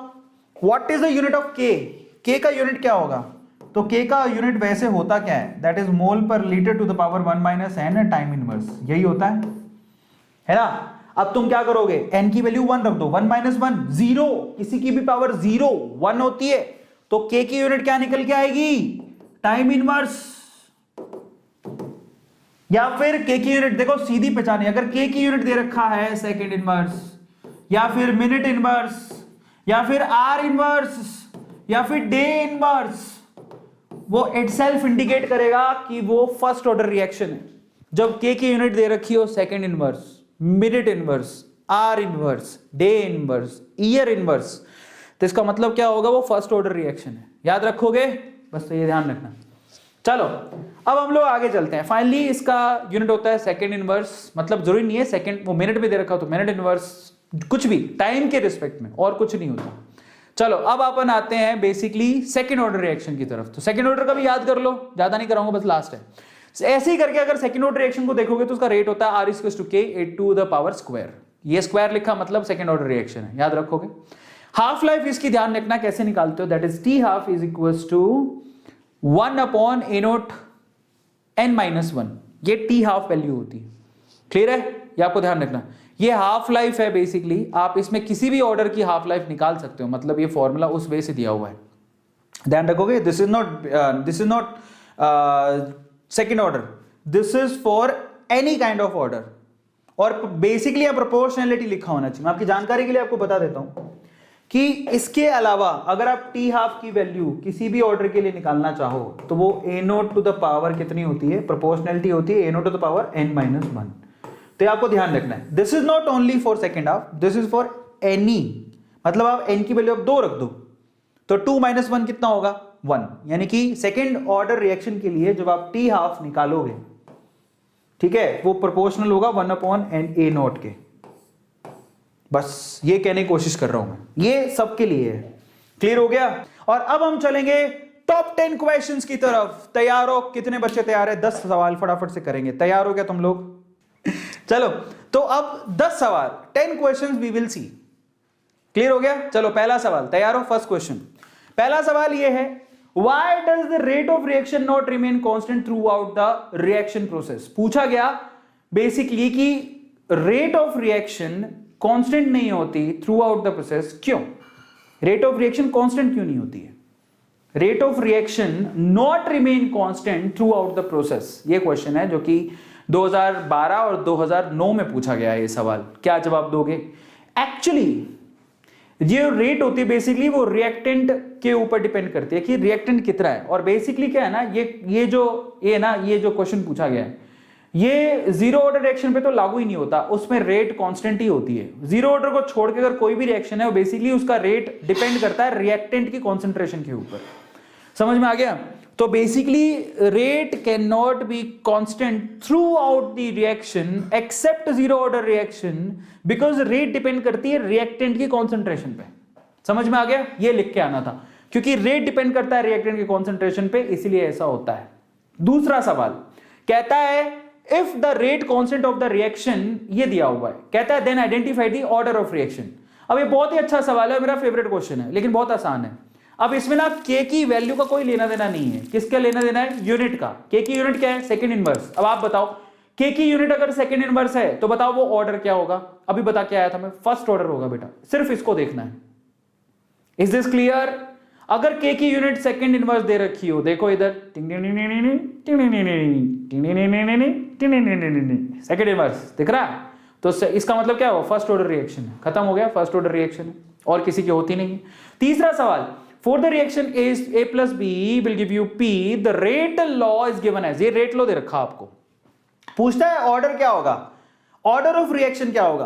What is the unit of के? के का यूनिट क्या होगा? तो के का यूनिट वैसे होता क्या है? That is mole per litre to the power 1 minus n time inverse. यही होता है ना? अब तुम क्या करोगे? n की वैल्यू 1 रख दो, 1 माइनस 1 0, किसी की भी पावर 0 1 होती है, तो k की यूनिट क्या निकल के आएगी? Time inverse. या फिर k की यूनिट देखो सीधी पहचानी, अगर k की यूनिट दे रखा है सेकंड इनवर्स, या फिर मिनट इनवर्स, या फिर आर इनवर्स, या फिर डे इनवर्स, वो इटसेल्फ इंडिकेट करेगा कि वो फर्स्ट ऑर्डर रिएक्शन है। जब k की यूनिट दे रखी हो second inverse, minute inverse, are inverse, day inverse, year inverse, तो इसका मतलब क्या होगा? वो फर्स्ट ऑर्डर रिएक्शन है। याद रखोगे? बस तो ये ध्यान रखना। चलो अब हम लोग आगे चलते हैं। फाइनली इसका यूनिट होता है सेकंड इनवर्स, मतलब जरूरी नहीं है सेकंड, वो मिनट में दे रखा हो तो मिनट इनवर्स, कुछ भी टाइम के रिस्पेक्ट में, और कुछ नहीं होता। चलो अब अपन आते हैं बेसिकली सेकंड ऑर्डर रिएक्शन की तरफ। तो सेकंड ऑर्डर का भी याद कर लो, ज्यादा नहीं कराऊंगा, बस लास्ट है। ऐसे ही करके अगर सेकंड ऑर्डर रिएक्शन को देखोगे तो उसका रेट होता है r⁴ ये स्क्वायर लिखा मतलब सेकंड ऑर्डर रिएक्शन है, याद रखोगे। हाफ लाइफ इसकी ध्यान रखना कैसे निकालते हो, that is T½ is equals to 1/A0 n-1, ये T½ वैल्यू होती है। क्लियर है, ये आपको ध्यान रखना। ये हाफ लाइफ है बेसिकली, आप इसमें किसी भी ऑर्डर की हाफ लाइफ निकाल सकते हो, मतलब ये फॉर्मूला उस वे से दिया हुआ है, ध्यान रखोगे। This is not second order, this is for any kind of order. और बेसिकली प्रोपोर्शनैलिटी लिखा होना चाहिए। मैं आपकी जानकारी के लिए आपको बता देता हूं कि इसके अलावा अगर आप T½ की वैल्यू किसी भी ऑर्डर के लिए निकालना चाहो तो वो A0 कितनी होती है, प्रोपोर्शनैलिटी होती है A0 n-1। तो आपको ध्यान रखना है, this is not only for second half, this is for any, मतलब आप n की वैल्यू आप 2 रख दो तो 2 - 1 कितना होगा, 1। यानी कि सेकेंड ऑर्डर रिएक्शन के लिए जब आप T½ निकालोगे, ठीक है, वो प्रोपोर्शनल होगा 1/A0 के। बस ये कहने की कोशिश कर रहा हूं मैं, ये सबके लिए है। क्लियर हो गया। और अब हम चलेंगे टॉप 10 क्वेश्चंस की तरफ। तैयार हो? कितने बच्चे तैयार है? 10 सवाल फटाफट से करेंगे। तैयार हो क्या तुम लोग? चलो तो अब 10 सवाल, 10 questions we will see. Clear हो गया। चलो पहला सवाल, तैयार हो? फर्स्ट क्वेश्चन, पहला सवाल ये है, why does the rate of reaction not remain constant through out the reaction process. पूछा गया बेसिकली कि रेट ऑफ रिएक्शन कांस्टेंट नहीं होती थ्रू आउट द प्रोसेस, क्यों? रेट ऑफ रिएक्शन कांस्टेंट क्यों नहीं होती है? Rate of reaction not remain constant through out the process, ये क्वेश्चन है जो कि 2012 और 2009 में पूछा गया है ये सवाल। क्या जवाब दोगे? एक्चुअली ये रेट होती है बेसिकली वो रिएक्टेंट के ऊपर डिपेंड करती है कि रिएक्टेंट कितना है। और बेसिकली क्या है ना, ये जो क्वेश्चन पूछा गया है ये जीरो ऑर्डर रिएक्शन पे तो लागू ही नहीं होता, उसमें रेट कांस्टेंट ही होती है। जीरो ऑर्डर को छोड़ के अगर कोई भी रिएक्शन है वो बेसिकली उसका रेट डिपेंड करता है रिएक्टेंट की कॉन्सेंट्रेशन के ऊपर। समझ में आ गया? तो basically rate cannot be constant through out the reaction except zero order reaction, because rate depend करती है रिएक्टेंट की कॉन्सेंट्रेशन पे। समझ में आ गया? ये लिख के आना था, क्योंकि रेट डिपेंड करता है रिएक्टेंट की कॉन्सेंट्रेशन पे, इसलिए ऐसा होता है। दूसरा सवाल कहता है if the rate constant of the reaction, ये दिया हुआ है, कहता है then identify the order of reaction. अब ये बहुत ही अच्छा सवाल है, मेरा फेवरेट क्वेश्चन है, लेकिन बहुत आसान है। अब इसमें ना k की वैल्यू का कोई लेना देना नहीं है। किसका लेना देना है? यूनिट का। k की यूनिट क्या है? Second inverse. अब आप बताओ k की यूनिट अगर सेकंड इनवर्स है तो बताओ वो ऑर्डर क्या होगा? अभी बता के आया था मैं, फर्स्ट ऑर्डर होगा बेटा, सिर्फ इसको देखना है। Is this clear? अगर k की यूनिट सेकंड इनवर्स दे रखी हो, देखो इधर सेकंड इनवर्स दिख रहा है, तो इसका मतलब क्या हो? फर्स्ट ऑर्डर रिएक्शन है, खत्म हो गया, फर्स्ट ऑर्डर रिएक्शन है, और किसी की होती नहीं है। तीसरा सवाल, for the reaction A + B will give you P, the rate law is given as, ये रेट लॉ दे रखा आपको। पूछता है ऑर्डर क्या होगा, ऑर्डर ऑफ रिएक्शन क्या होगा?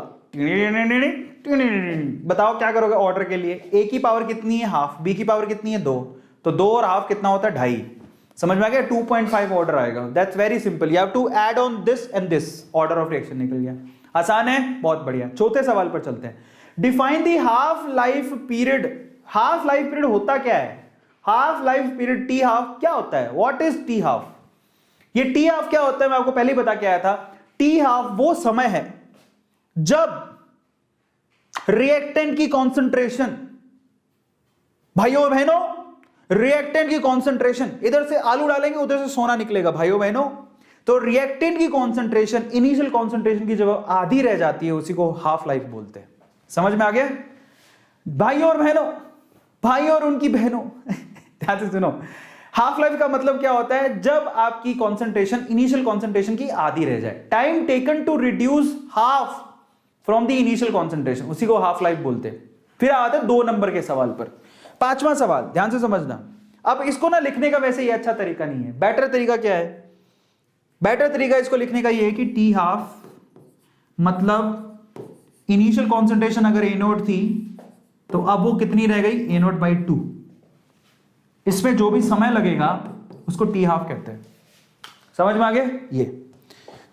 बताओ क्या करोगे ऑर्डर के लिए? A की पावर कितनी है? हाफ। B की पावर कितनी है? 2। तो 2 और हाफ कितना होता है? 2.5। समझ में आ गया? 2.5 ऑर्डर आएगा। That's very simple, you have to add on this and this, order of reaction निकल गया। आसान है, बहुत बढ़िया। चौथे सवाल पर चलते हैं। Define the half life period. Half life period होता क्या है? हाफ लाइफ पीरियड T½ क्या होता है? What is T½? ये T½ क्या होता है मैं आपको पहले ही बता के आया था। T½ वो समय है जब रिएक्टेंट की कॉन्सेंट्रेशन, भाइयों और बहनों, रिएक्टेंट की कॉन्सेंट्रेशन, इधर से आलू डालेंगे उधर से सोना निकलेगा भाइयों बहनों। तो रिएक्टेंट की कॉन्सेंट्रेशन, इनिशियल कॉन्सेंट्रेशन की जब आधी रह जाती है उसी को हाफ लाइफ बोलते हैं। समझ में आ गया भाइयों और बहनों, भाइयों और उनकी बहनों? ध्यान से सुनो, हाफ लाइफ का मतलब क्या होता है? जब आपकी कॉन्सेंट्रेशन इनिशियल कॉन्सेंट्रेशन की आधी रह जाए, time taken to reduce half from the initial concentration, उसी को हाफ लाइफ बोलते हैं। फिर आते हैं 2 नंबर के सवाल पर। पांचवा सवाल ध्यान से समझना। अब इसको ना लिखने का वैसे ये अच्छा तरीका नहीं है, बेटर तरीका क्या है? बेटर तरीका इसको लिखने का ये है कि T½ मतलब इनिशियल कॉन्सेंट्रेशन अगर A0 थी तो अब वो कितनी रह गई? A0/2। इसमें जो भी समय लगेगा उसको T½ कहते हैं। समझ में आ गया ये?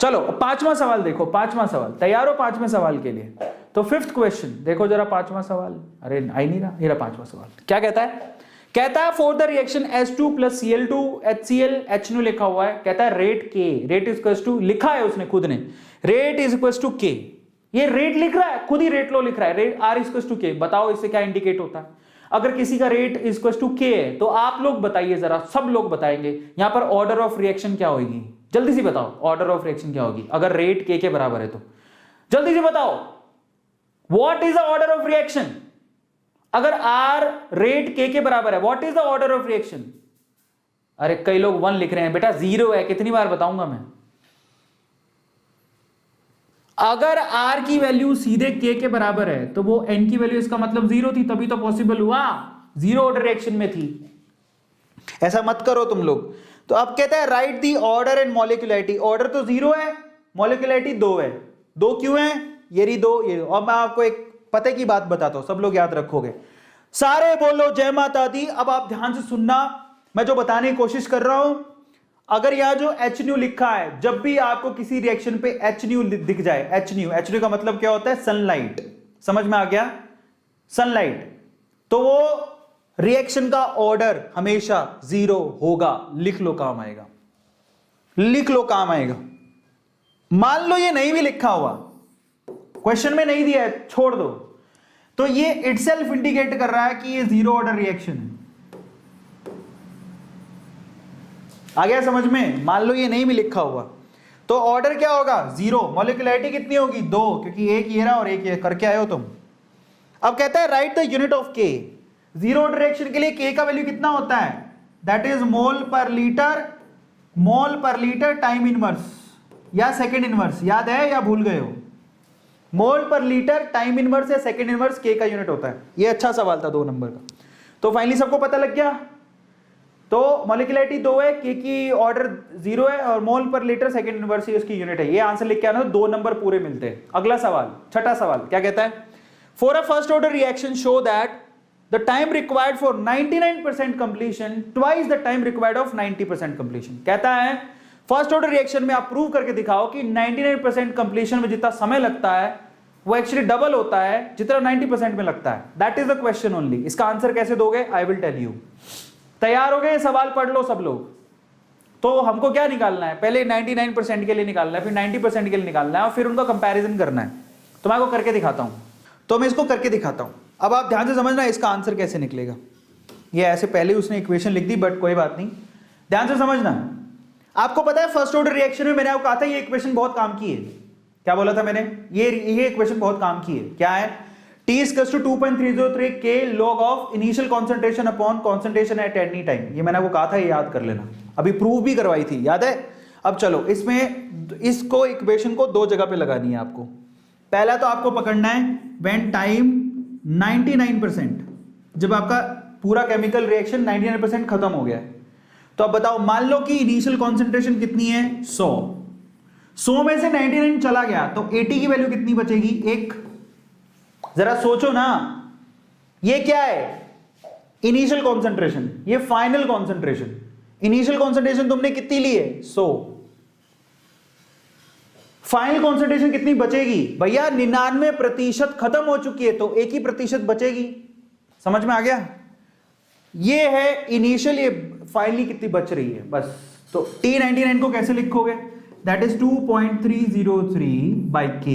चलो पांचवा सवाल देखो, पांचवा सवाल। तैयार हो पांचवें सवाल के लिए? तो फिफ्थ क्वेश्चन देखो जरा, पांचवा सवाल, अरे आई नहीं रहा, ये रहा पांचवा सवाल। क्या कहता है? कहता है for the reaction H2 + Cl2 HCl H लिखा हुआ है, कहता है rate K, rate is equal to, लिखा है उसने खुद ने, rate is equal to K, ये रेट लिख रहा है, खुद ही रेट लो लिख रहा है, rate R is equal to K। बताओ इससे क्या इंडिकेट होता है? अगर किसी का rate is equal to K है तो आप लोग बताइए जरा, सब लोग बताएंगे यहां पर ऑर्डर ऑफ रिएक्शन क्या होगी, जल्दी से बताओ ऑर्डर ऑफ रिएक्शन क्या होगी अगर रेट K के बराबर है तो, जल्दी से बताओ what is the order of reaction? अगर R रेट K के बराबर है, what is the order of reaction? अरे कई लोग 1 लिख रहे हैं, बेटा 0 है, कितनी बार बताऊंगा मैं? अगर R की वैल्यू सीधे K के बराबर है तो वो N की वैल्यू, इसका मतलब 0 थी, तभी तो पॉसिबल हुआ, 0 ऑर्डर रिएक्शन में थी। ऐसा मत करो तुम लोग। तो अब कहता है right the order and molecularity, order तो 0 है, मॉलिक्यूलरिटी 2 है, 2 क्यों है? ये रही 2, ये। और मैं आपको एक पते की बात बताता हूं, सब लोग याद रखोगे, सारे बोलो जय माता दी। अब आप ध्यान से सुनना, मैं जो बताने की कोशिश कर रहा हूं, अगर यहां जो H न्यू लिखा है, जब भी आपको किसी रिएक्शन पे H न्यू दिख जाए, H न्यू का मतलब क्या होता है? सनलाइट, समझ में आ गया? सनलाइट, तो वो रिएक्शन का ऑर्डर हमेशा 0 होगा। लिख लो, काम आएगा, लिख लो, काम आएगा। मान लो ये नहीं भी लिखा हुआ, क्वेश्चन में नहीं दिया है, छोड़ दो, तो ये इटसेल्फ इंडिकेट कर रहा है कि ये 0 ऑर्डर रिएक्शन है। आ गया समझ में? मान लो ये नहीं भी लिखा हुआ तो ऑर्डर क्या होगा? 0। मॉलिक्यूलरिटी कितनी होगी? 2, क्योंकि एक ये रहा और एक ये, करके आए हो तुम। अब कहता है right the unit of K, 0 order reaction के लिए K का वैल्यू कितना होता है? That is mole per litre time inverse या सेकेंड इनवर्स, याद है या भूल गए हो? मोल पर लीटर टाइम इनवर्स या सेकेंड इनवर्स K का यूनिट होता है। ये अच्छा सवाल था 2 नंबर का। तो फाइनली सबको पता लग गया। तो मॉलिक्यूलरिटी 2 है, K की ऑर्डर 0 है और मोल पर लीटर सेकेंड इनवर्स ही उसकी यूनिट है। ये आंसर लिख के आना, 2 नंबर पूरे मिलते हैं। अगला सवाल, छठा सवाल, क्या कहता है? For a first order reaction show that the time required for 99% completion twice the time required of 90% completion. कहता है फर्स्ट ऑर्डर रिएक्शन में आप प्रूव करके दिखाओ कि 99% कंप्लीशन में जितना समय लगता है वो एक्चुअली डबल होता है जितना 90% में लगता है। That is the question only. इसका आंसर कैसे दोगे? I will tell you. तैयार हो गए? सवाल पढ़ लो सब लोग। तो हमको क्या निकालना है? पहले 99% के लिए निकालना है, फिर 90% के लिए निकालना है और फिर उनका कंपैरिजन करना है। तो मैं आपको करके दिखाता हूं, तो मैं इसको करके दिखाता हूं। अब आप ध्यान से समझना इसका आंसर कैसे निकलेगा। ये ऐसे पहले उसने इक्वेशन लिख दी, बट कोई बात नहीं, ध्यान से समझना। आपको पता है फर्स्ट ऑर्डर रिएक्शन में मैंने आपको कहा था ये इक्वेशन बहुत काम की है। क्या बोला था मैंने? ये इक्वेशन बहुत काम की है। क्या है? T is equals to 2.303 K log of initial concentration upon concentration at any time। ये मैंने आपको कहा था, ये याद कर लेना। अभी प्रूव भी करवाई थी, याद है? अब चलो इसमें इसको इक्वेशन को 2 जगह पे लगानी है आपको। पहला तो आपको पकड़ना है when time 99%, जब आपका पूरा केमिकल रिएक्शन 99% खत्म हो गया है। तो अब बताओ, मान लो कि इनिशियल कॉन्सेंट्रेशन कितनी है? 100 में से 99 चला गया तो 80 की वैल्यू कितनी बचेगी? 1। जरा सोचो ना, ये क्या है? इनिशियल कॉन्सेंट्रेशन, ये फाइनल कॉन्सेंट्रेशन। इनिशियल कॉन्सेंट्रेशन तुमने कितनी ली है? 100। फाइनल कॉन्सेंट्रेशन कितनी बचेगी? भैया 99% खत्म हो चुकी है तो 1% बचेगी। समझ में आ गया? ये है इनिशियल, ये फाइनली कितनी बच रही है, बस। तो T99 को कैसे लिखोगे? That is 2.303 by K।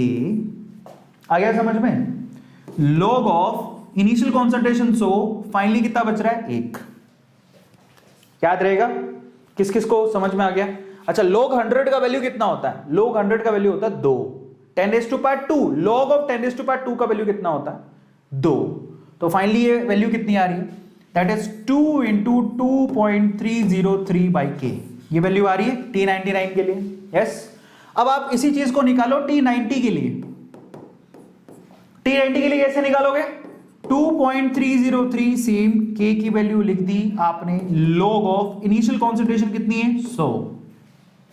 आ गया समझ में? Log of initial concentration 100, finally कितना बच रहा है? 1। याद रहेगा? किस किस को समझ में आ गया? अच्छा, log 100 का वैल्यू कितना होता है? log 100 का वैल्यू होता है 2। 10⁻², log ऑफ 10⁻² का वैल्यू कितना होता है? 2। तो फाइनली ये वैल्यू कितनी आ रही है? That is 2 × 2.303 by K। ये वैल्यू आ रही है T99 के लिए। यस। अब आप इसी चीज को निकालो T90 के लिए। T90 के लिए कैसे निकालोगे? 2.303 सेम K की वैल्यू लिख दी आपने, log ऑफ इनिशियल कॉन्सेंट्रेशन कितनी है? 100।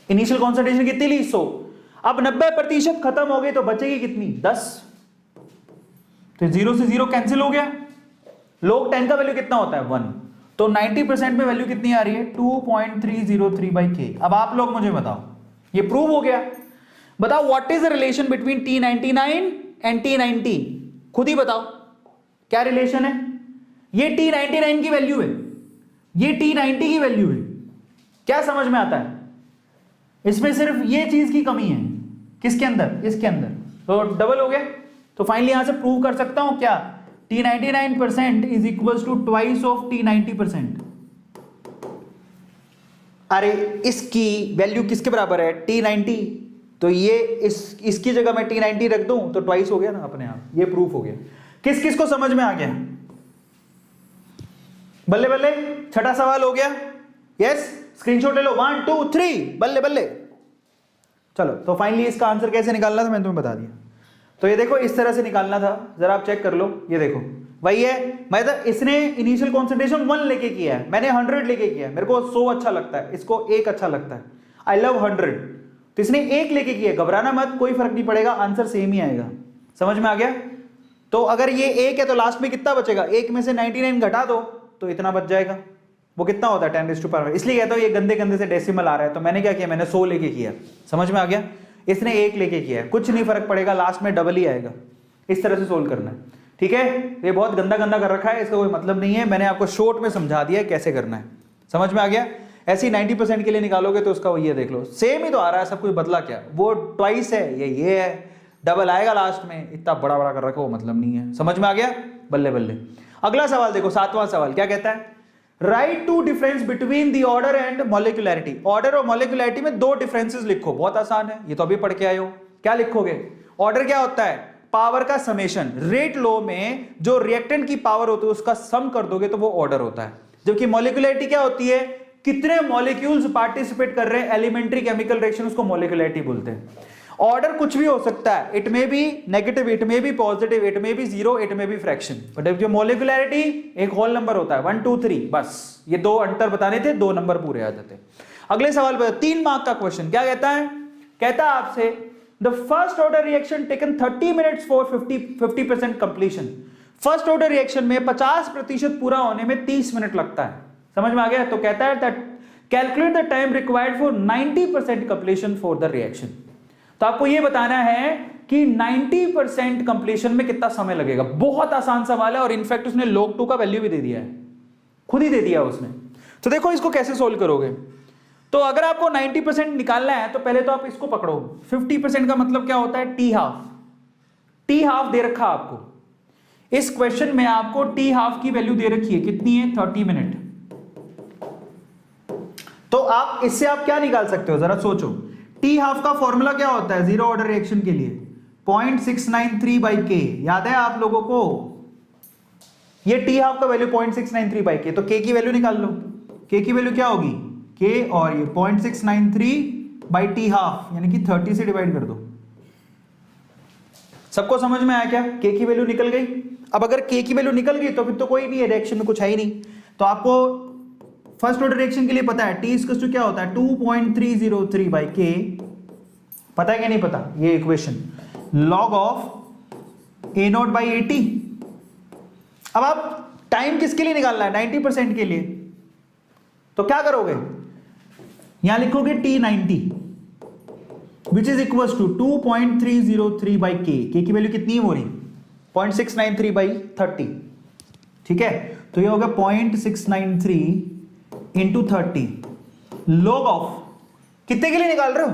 इनिशियल कॉन्सेंट्रेशन कितनी ली? 100। अब 90% खत्म हो गई तो बचेगी कितनी? 10। तो 0 से 0 कैंसिल हो गया। log 10 का वैल्यू कितना होता है? 1। तो 90% में वैल्यू कितनी आ रही है? 2.303 बाई K। अब आप लोग मुझे बताओ, ये प्रूव हो गया। बताओ what is the relation between T99 and T90, खुद ही बताओ क्या रिलेशन है। ये T99 की वैल्यू है, ये T90 की वैल्यू है। क्या समझ में आता है? इसमें सिर्फ ये चीज की कमी है, किसके अंदर? इसके अंदर। तो डबल हो गया। तो फाइनली यहां से प्रूव कर सकता हूं क्या, T99% is equal to twice of T90%। अरे इसकी वैल्यू किसके बराबर है? T90। तो ये इसकी जगह मैं T90 रख दूं तो ट्वाइस हो गया ना अपने आप, ये प्रूफ हो गया। किस किस को समझ में आ गया? बल्ले बल्ले, छठा सवाल हो गया। यस, स्क्रीनशॉट ले लो, 1 2 3, बल्ले बल्ले। चलो, तो फाइनली इसका आंसर कैसे निकालना था मैंने तुम्हें बता दिया। तो ये देखो इस तरह से निकालना था, जरा आप चेक कर लो। ये देखो वही है, मतलब इसने इनिशियल कॉन्सेंट्रेशन 1 लेके किया है, मैंने 100 लेके किया है। मेरे को 100 अच्छा लगता है, इसको 1 अच्छा लगता है, आई लव 100। तो इसने 1 लेके किया, घबराना मत, कोई फर्क नहीं पड़ेगा, आंसर सेम ही आएगा। समझ में आ गया? तो अगर ये 1 है तो लास्ट में कितना बचेगा? 1 में से 99 घटा दो तो इतना बच जाएगा। वो कितना होता है? 10⁻⁴। इसलिए कहता हूं ये गंदे गंदे से डेसिमल आ रहा है। तो मैंने क्या किया, मैंने 100 लेके किया। समझ में आ गया? इसने 1 लेके किया है, कुछ नहीं फर्क पड़ेगा, लास्ट में डबल ही आएगा। इस तरह से सोल्व करना है, ठीक है? ये बहुत गंदा गंदा कर रखा है, इसका कोई मतलब नहीं है। मैंने आपको शॉर्ट में समझा दिया है कैसे करना है। समझ में आ गया? ऐसे ही 90% के लिए निकालोगे तो उसका ये देख लो, सेम ही तो आ रहा है, सब कुछ बदला क्या? वो ट्वाइस है, ये है, डबल आएगा लास्ट में। इतना बड़ा बड़ा कर रखा वो मतलब नहीं है। समझ में आ गया? बल्ले बल्ले। अगला सवाल देखो, 7वां सवाल क्या कहता है? Write two difference between the order and molecularity. Order और मॉलिक्यूलैरिटी में 2 डिफरेंसेस लिखो। बहुत आसान है, ये तो अभी पढ़ के आए हो। क्या लिखोगे? ऑर्डर क्या होता है? पावर का समेशन। रेट लॉ में जो रिएक्टेंट की पावर होती है उसका सम कर दोगे तो वो ऑर्डर होता है। जबकि मॉलिक्यूलैरिटी क्या होती है? कितने मॉलिक्यूल्स पार्टिसिपेट कर रहे हैं एलिमेंट्री केमिकल रिएक्शन, उसको मॉलिक्यूलैरिटी बोलते हैं। ऑर्डर कुछ भी हो सकता है, it may be negative, it may be positive, it may be 0, it may be fraction. But जो मॉलिक्यूलैरिटी एक होल नंबर होता है, 1 2 3, बस ये 2 अंतर बताने थे, 2 नंबर पूरे आ जाते। अगले सवाल पर 3 मार्क का क्वेश्चन क्या कहता है? कहता है आपसे the first order reaction taken 30 minutes for 50% completion. First order reaction में 50% पूरा होने में 30 मिनट लगता है। समझ में आ गया? तो कहता है calculate the time required for 90% completion for the reaction. तो आपको यह बताना है कि 90% कंप्लीशन में कितना समय लगेगा। बहुत आसान सवाल है और इनफैक्ट उसने log 2 का वैल्यू भी दे दिया है, खुद ही दे दिया उसने। तो देखो इसको कैसे सोल्व करोगे। तो अगर आपको 90% निकालना है तो पहले तो आप इसको पकड़ो। 50% का मतलब क्या होता है? T12 दे रखा आपको इस क्वेश्चन में, आपको T12 की वैल्यू दे रखी है, कितनी है? 30 मिनट। तो आप इससे आप क्या निकाल सकते हो, जरा सोचो। T12 का फॉर्मूला क्या होता है जीरो ऑर्डर रिएक्शन के लिए? 0.693/K। याद है आप लोगों को? ये T12 का वैल्यू 0.693/K। तो K की वैल्यू निकाल लो। K की वैल्यू क्या होगी? K और ये 0.693/T12 यानी कि 30 से डिवाइड कर दो। सबको समझ में आया क्या? K की वैल्यू निकल गई। अब अगर K की वैल्यू निकल गई तो फिर तो कोई नहीं है, रिएक्शन में कुछ है ही नहीं। तो आपको फर्स्ट ऑर्डर रिएक्शन के लिए पता है T इक्वल टू क्या होता है? 2.303/K। पता है क्या नहीं पता? ये इक्वेशन log ऑफ A0/80। अब आप टाइम किसके लिए निकालना है? 90% के लिए। तो क्या करोगे? यहां लिखोगे T90 which is equal to 2.303/K। K की वैल्यू कितनी हो रही? 0.693/30। ठीक है, तो ये होगा 0.693 इंटू 30 log ऑफ कितने के लिए निकाल रहे हो?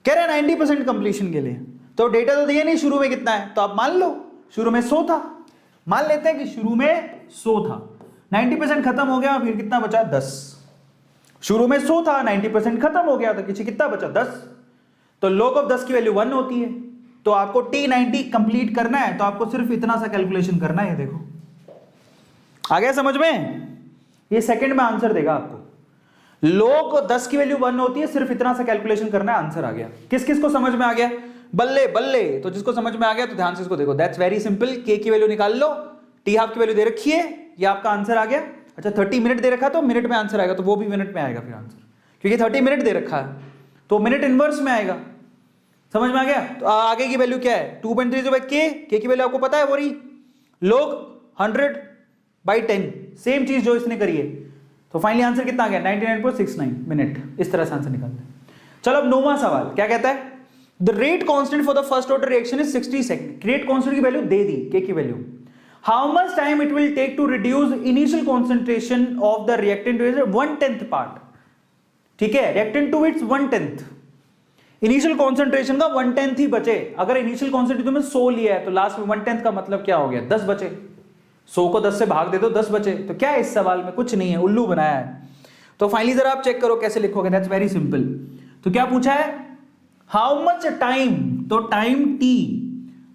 कह रहे हैं 90% कंप्लीशन के लिए। तो डेटा तो दिया नहीं शुरू में कितना है, तो आप मान लो शुरू में 100 था। मान लेते हैं कि शुरू में 100 था, 90% खत्म हो गया, फिर कितना बचा? 10। शुरू में 100 था, 90% खत्म हो गया, तो कितना बचा? 10। तो log ऑफ 10 की वैल्यू 1 होती है। तो आपको T90 कंप्लीट करना है तो आपको सिर्फ इतना सा कैलकुलेशन करना है। देखो आ गया समझ में? ये सेकंड में आंसर देगा आपको। log 10 की वैल्यू 1 होती है, सिर्फ इतना सा कैलकुलेशन करना है, आंसर आ गया। किस किस को समझ में आ गया? बल्ले बल्ले। तो जिसको समझ में आ गया तो ध्यान से इसको देखो, दैट्स वेरी सिंपल। K की वैल्यू निकाल लो, T12 की वैल्यू दे रखी है, ये आपका आंसर आ गया। अच्छा 30 मिनट दे रखा तो मिनट में आंसर आएगा, तो वो भी मिनट में आएगा फिर आंसर, क्योंकि 30 मिनट दे रखा है तो मिनट इनवर्स में आएगा। समझ में आ गया? तो आगे की वैल्यू क्या है? 2.303/K। K की वैल्यू आपको पता है वो रही log 100/10, सेम चीज जो इसने करी है। तो फाइनली आंसर कितना आ गया? 99.69 मिनट। इस तरह से आंसर निकालते हैं। चलो अब 9वां सवाल क्या कहता है? The rate constant for the first order reaction is 60 second. Rate constant की वैल्यू दे दी, के की value. How much time it will take to reduce initial concentration of the reactant to its 1/10 part. ठीक है, reactant to its 1/10, initial concentration का 1/10 ही बचे। अगर इनिशियल कॉन्सेंट्रेशन तुमने 100 लिया है तो लास्ट में 1/10 का मतलब क्या हो गया, 10 बचे। 100 को 10 से भाग दे दो, 10 बचे। तो क्या है इस सवाल में, कुछ नहीं है, उल्लू बनाया है। तो फाइनली जरा आप चेक करो कैसे लिखोगे, दैट्स वेरी सिंपल। तो क्या पूछा है, हाउ मच टाइम, तो टाइम t,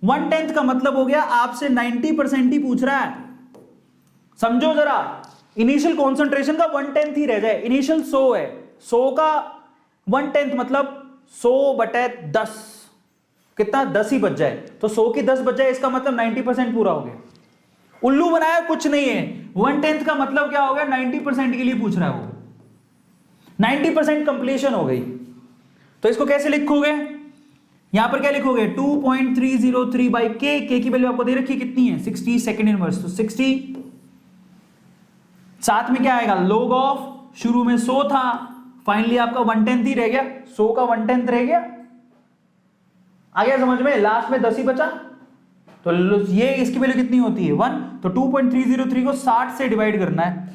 1/10 का मतलब हो गया आपसे 90% ही पूछ रहा है। समझो जरा, इनिशियल कॉन्सेंट्रेशन का 1/10 ही रह जाए। इनिशियल 100 है, 100 का 1/10 मतलब 100/10, कितना, 10 ही बच जाए। तो 100 की 10 बच जाए, इसका मतलब 90% पूरा हो गया। उल्लू बनाया कुछ नहीं है। 1/10 का मतलब क्या हो गया, 90% के लिए पूछ रहा है वो, 90% कंप्लीशन हो गई। तो इसको कैसे लिखोगे, यहां पर क्या लिखोगे, 2.303 बाई के की वैल्यू आपको दे रखी कितनी है, 60 सेकेंड इनवर्स। तो 60 साथ में क्या आएगा, log ऑफ, शुरू में 100 था, फाइनली आपका 1/10 ही रह गया, 100 का 1/10 रह गया। आ गया समझ में, लास्ट में 10 ही बचा। तो ये इसकी वैल्यू कितनी होती है, 1। तो 2.303 को 60 से डिवाइड करना है।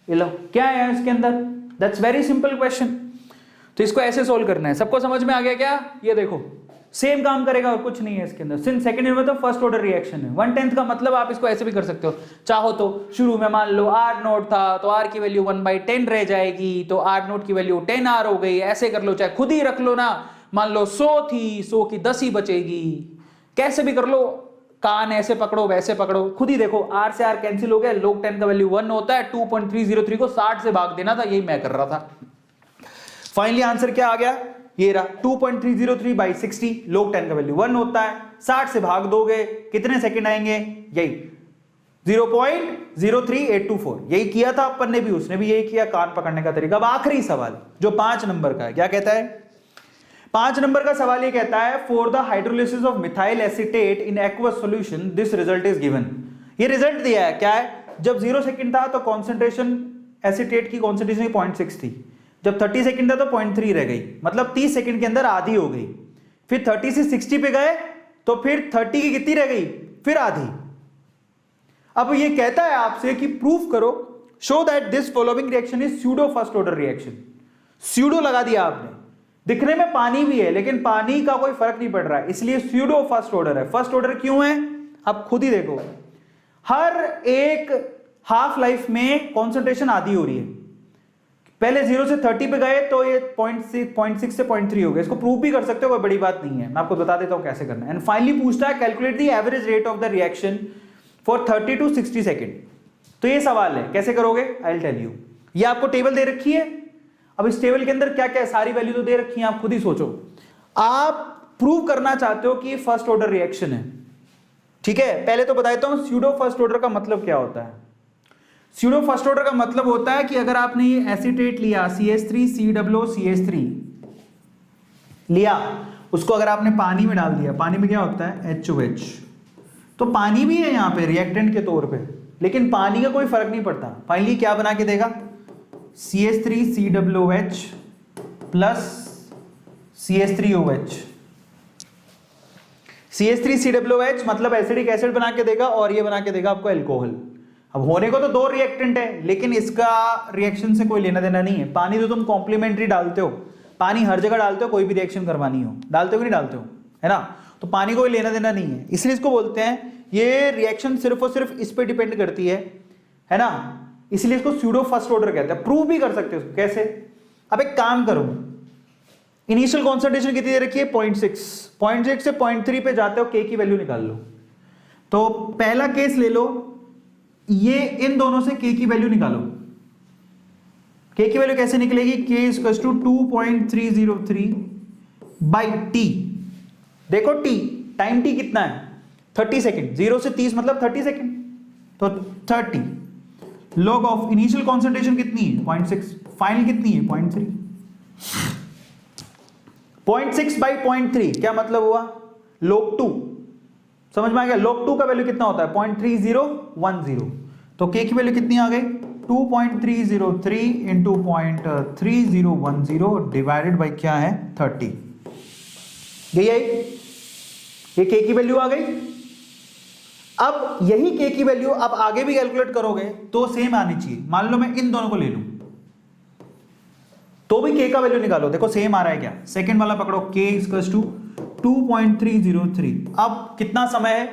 ये लो क्या है इसके अंदर, दैट्स वेरी सिंपल क्वेश्चन। तो इसको ऐसे सोल्व करना है। सबको समझ में आ गया क्या, ये देखो सेम काम करेगा और कुछ नहीं है इसके अंदर। सिंस सेकंड ईयर में तो फर्स्ट ऑर्डर रिएक्शन है। 1/10 का मतलब आप इसको ऐसे भी कर सकते हो, चाहो तो शुरू में मान लो R0 था तो R की वैल्यू 1/10 रह जाएगी, तो R0 की वैल्यू 10R हो गई। ऐसे कर लो, चाहे खुद ही रख लो ना, मान लो 100 थी, 100 की 10 ही बचेगी, कैसे भी कर लो। कान ऐसे पकड़ो वैसे पकड़ो, खुद ही देखो, R से R कैंसिल हो गया, log 10 का वैल्यू 1 होता है। 2.303 को 60 से भाग देना था, यही मैं कर रहा था। फाइनली आंसर क्या आ गया, ये रहा 2.303 बाई 60, log 10 का वैल्यू 1 होता है। 60 से भाग दोगे कितने सेकंड आएंगे, यही 0.03824। यही किया था अपन ने भी, उसने भी यही किया, कान पकड़ने का तरीका। अब आखिरी सवाल जो 5 नंबर का है, क्या कहता है, 5 नंबर का सवाल ये कहता है, for the hydrolysis of methyl acetate in aqueous solution this result is given. ये रिजल्ट दिया है, क्या है, जब 0 सेकंड था तो कॉन्सेंट्रेशन एसीटेट की कॉन्सेंट्रेशन 0.6 थी, जब 30 सेकंड था तो 0.3 रह गई, मतलब 30 सेकंड के अंदर आधी हो गई। फिर 30 से 60 पे गए तो फिर 30 की कितनी रह गई, फिर आधी। अब ये कहता है आपसे कि प्रूफ करो, show that this following reaction is pseudo first order reaction. Pseudo लगा दिया आपने, दिखने में पानी भी है लेकिन पानी का कोई फर्क नहीं पड़ रहा है, इसलिए स्यूडो फर्स्ट ऑर्डर है। फर्स्ट ऑर्डर क्यों है, आप खुद ही देखो, हर एक हाफ लाइफ में कॉन्सेंट्रेशन आधी हो रही है। पहले 0 से 30 पे गए तो ये 0.6 से 0.3 हो गया। इसको प्रूव भी कर सकते हो, कोई बड़ी बात नहीं है, मैं आपको बता देता हूं कैसे करना है। एंड फाइनली पूछता है, calculate the average rate of the reaction for 30 to 60 second. तो ये सवाल है, कैसे करोगे, आई विल टेल यू। ये आपको टेबल दे रखी है, अब इस टेबल के अंदर क्या क्या है, सारी वैल्यू तो दे रखी है, आप खुद ही सोचो। आप प्रूव करना चाहते हो कि ये फर्स्ट ऑर्डर रिएक्शन है, ठीक है। पहले तो बता देता हूं स्यूडो फर्स्ट ऑर्डर का मतलब क्या होता है। स्यूडो फर्स्ट ऑर्डर का मतलब होता है कि अगर आपने ये एसीटेट लिया, CH3COCH3 लिया, उसको अगर आपने पानी में डाल दिया, पानी में क्या होता है, HOH, तो पानी भी है यहाँ पे रिएक्टेंट के तौर पे, लेकिन पानी का कोई फर्क नहीं पड़ता। फाइनली क्या बना के देगा, CH3COOH प्लस CH3OH। CH3COOH मतलब एसिडिक एसिड बना के देगा, और ये बना के देगा आपको एल्कोहल। अब होने को तो 2 रिएक्टेंट है, लेकिन इसका रिएक्शन से कोई लेना देना नहीं है। पानी तो तुम कॉम्प्लीमेंट्री डालते हो, पानी हर जगह डालते हो, कोई भी रिएक्शन करवानी हो, डालते हो कि नहीं डालते हो, है ना। तो पानी कोई लेना देना नहीं है, इसलिए इसको बोलते हैं, ये रिएक्शन सिर्फ और सिर्फ इस पे डिपेंड करती है ना, इसलिए इसको स्यूडो फर्स्ट ऑर्डर कहते हैं। प्रूव भी कर सकते हो, कैसे। अब एक काम करो, इनिशियल कॉन्सेंट्रेशन कितनी दे रखी है, 0.6 से 0.3 पे जाते हो, के की वैल्यू निकाल लो। तो पहला केस ले लो, ये इन दोनों से के की वैल्यू निकालो। के की वैल्यू कैसे निकलेगी, के इक्वल्स टू 2.303 बाई टी। देखो टी, टाइम टी कितना है, 30 सेकेंड, 0 से 30 मतलब 30 सेकेंड, तो 30 log ऑफ इनिशियल कॉन्सेंट्रेशन कितनी है, 0.6, फाइनल कितनी है, 0.3। 0.6 बाई 0.3 क्या मतलब हुआ, log 2। समझ में आ गया, log 2 का वैल्यू कितना होता है, 0.3010। तो k की वैल्यू कितनी आ गई, 2.303 इंटू 0.3010 डिवाइडेड बाई क्या है, 30। यही आई, ये के की वैल्यू आ गई। अब यही के की वैल्यू अब आगे भी कैलकुलेट करोगे तो सेम आनी चाहिए। मान लो मैं इन दोनों को ले लूं तो भी के का वैल्यू निकालो, देखो सेम आ रहा है क्या। सेकंड वाला पकड़ो, k इक्वल्स टू 2.303। अब कितना समय है,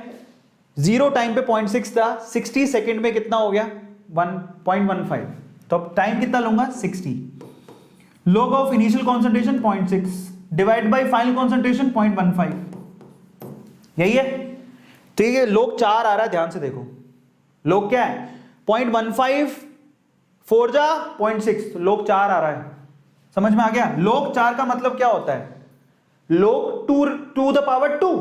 0 टाइम पे 0.6 था, 60 सेकंड में कितना हो गया 1.15। तो अब टाइम कितना लूंगा 60। log of initial concentration 0.6 divide by final concentration 0.15, यही है। ठीक है, log 4 आ रहा है, ध्यान से देखो। log क्या है 0.15 4 जा 0.6, तो log 4 आ रहा है, समझ में आ गया। log 4 का मतलब क्या होता है, log 2 to the power 2,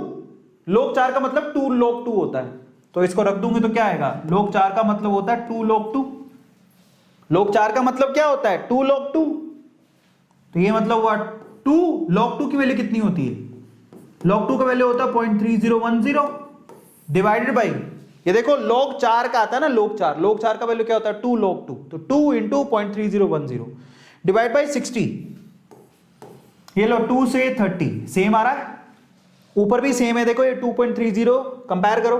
log 4 का मतलब 2 log 2 होता है। तो इसको रख दूंगे तो क्या आएगा, log 4 का मतलब होता है 2 log 2। log 4 का मतलब क्या होता है 2 log 2। तो ये मतलब हुआ 2 log 2 की वैल्यू कितनी होती है, log 2 का वैल्यू होता है 0.3010 डिवाइडेड बाई, ये देखो log 4 का आता है ना, log 4 का वैल्यू क्या होता है 2 log 2, तो 2 इंटू 0.3010 डिवाइड बाई 60। ये लो 2 से 30 सेम आ रहा है, ऊपर भी सेम है, देखो ये 2.30 कंपेयर करो,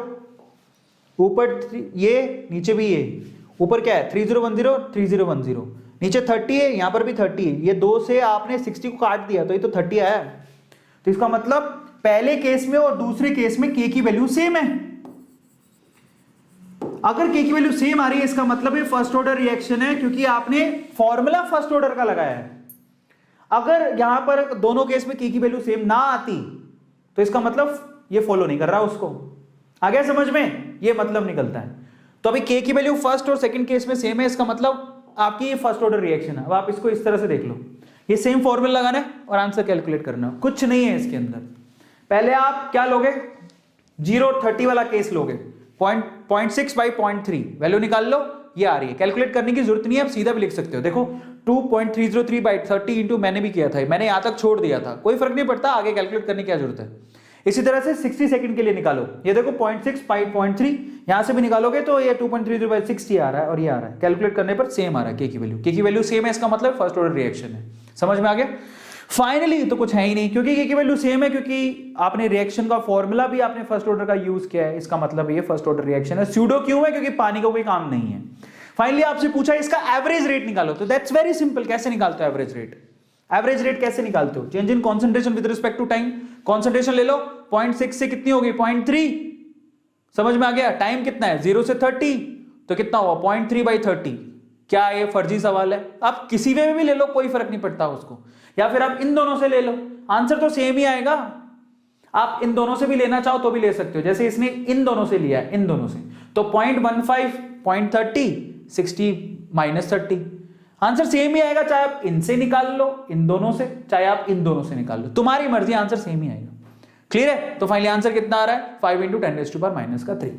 ऊपर ये नीचे भी ये, ऊपर क्या है 3010 3010, नीचे 30 है, यहां पर भी 30 है। ये 2 से आपने 60 को काट दिया तो ये तो 30 आया। तो इसका मतलब पहले केस में और दूसरे केस में के की वैल्यू सेम है। अगर के की वैल्यू सेम आ रही है इसका मतलब ये फर्स्ट ऑर्डर रिएक्शन है, क्योंकि आपने फॉर्मूला फर्स्ट ऑर्डर का लगाया है। अगर यहां पर दोनों केस में के की वैल्यू सेम ना आती तो इसका मतलब ये फॉलो नहीं कर रहा उसको। आ गया समझ में, ये मतलब निकलता है। तो अभी के की वैल्यू फर्स्ट और सेकंड केस में सेम है, इसका मतलब आपकी ये फर्स्ट ऑर्डर रिएक्शन है। अब आप इसको इस तरह से देख लो, ये सेम फॉर्मूला लगाना है और आंसर कैलकुलेट करना है, कुछ नहीं है इसके अंदर। पहले आप क्या लोगे, 0-30 वाला केस लोगे, 0.6 बाई 0.3 वैल्यू निकाल लो, ये आ रही है। कैलकुलेट करने की जरूरत नहीं है, आप सीधा भी लिख सकते हो। देखो 2.303 बाई 30 इंटू मैंने भी किया था, मैंने यहां तक छोड़ दिया था, कोई फर्क नहीं पड़ता, आगे कैलकुलेट करने की क्या जरूरत है। इसी तरह से 60 सेकंड के लिए निकालो, ये देखो 0.6 बाई 0.3, यहां से भी निकालोगे तो ये 2.30 बाई 60 आ रहा है और ये आ रहा है। कैलकुलेट करने पर सेम आ रहा है के की वैल्यू सेम है, इसका मतलब फर्स्ट ऑर्डर रिएक्शन है। समझ में आ गया। फाइनली तो कुछ है ही नहीं, क्योंकि के की वैल्यू सेम है, क्योंकि आपने रिएक्शन का फॉर्मूला भी आपने फर्स्ट ऑर्डर का यूज किया है, इसका मतलब ये फर्स्ट ऑर्डर रिएक्शन है। स्यूडो क्यों है, क्योंकि पानी का कोई काम नहीं है। फाइनली आपसे पूछा इसका एवरेज रेट निकालो, तो दैट्स वेरी सिंपल। कैसे निकालते हो एवरेज रेट, एवरेज रेट कैसे निकालते हो, change in concentration with respect to time. Concentration ले लो, 0.6 से कितनी होगी 0.3, समझ में आ गया। टाइम कितना है 0 से 30, तो कितना हुआ 0.3 बाई 30। क्या ये फर्जी सवाल है, आप किसी वे में भी ले लो, कोई फर्क नहीं पड़ता उसको, या फिर आप इन दोनों से ले लो, आंसर तो सेम ही आएगा। आप इन दोनों से भी लेना चाहो तो भी ले सकते हो, जैसे इसने इन दोनों से लिया है, इन दोनों से, तो 0.15 0.30 60 माइनस 30, आंसर सेम ही आएगा। चाहे आप इनसे निकाल लो, इन दोनों से, चाहे आप इन दोनों से निकाल लो, तुम्हारी मर्जी, आंसर सेम ही आएगा। क्लियर है। तो फाइनली आंसर कितना आ रहा है 5 × 10⁻³ -3।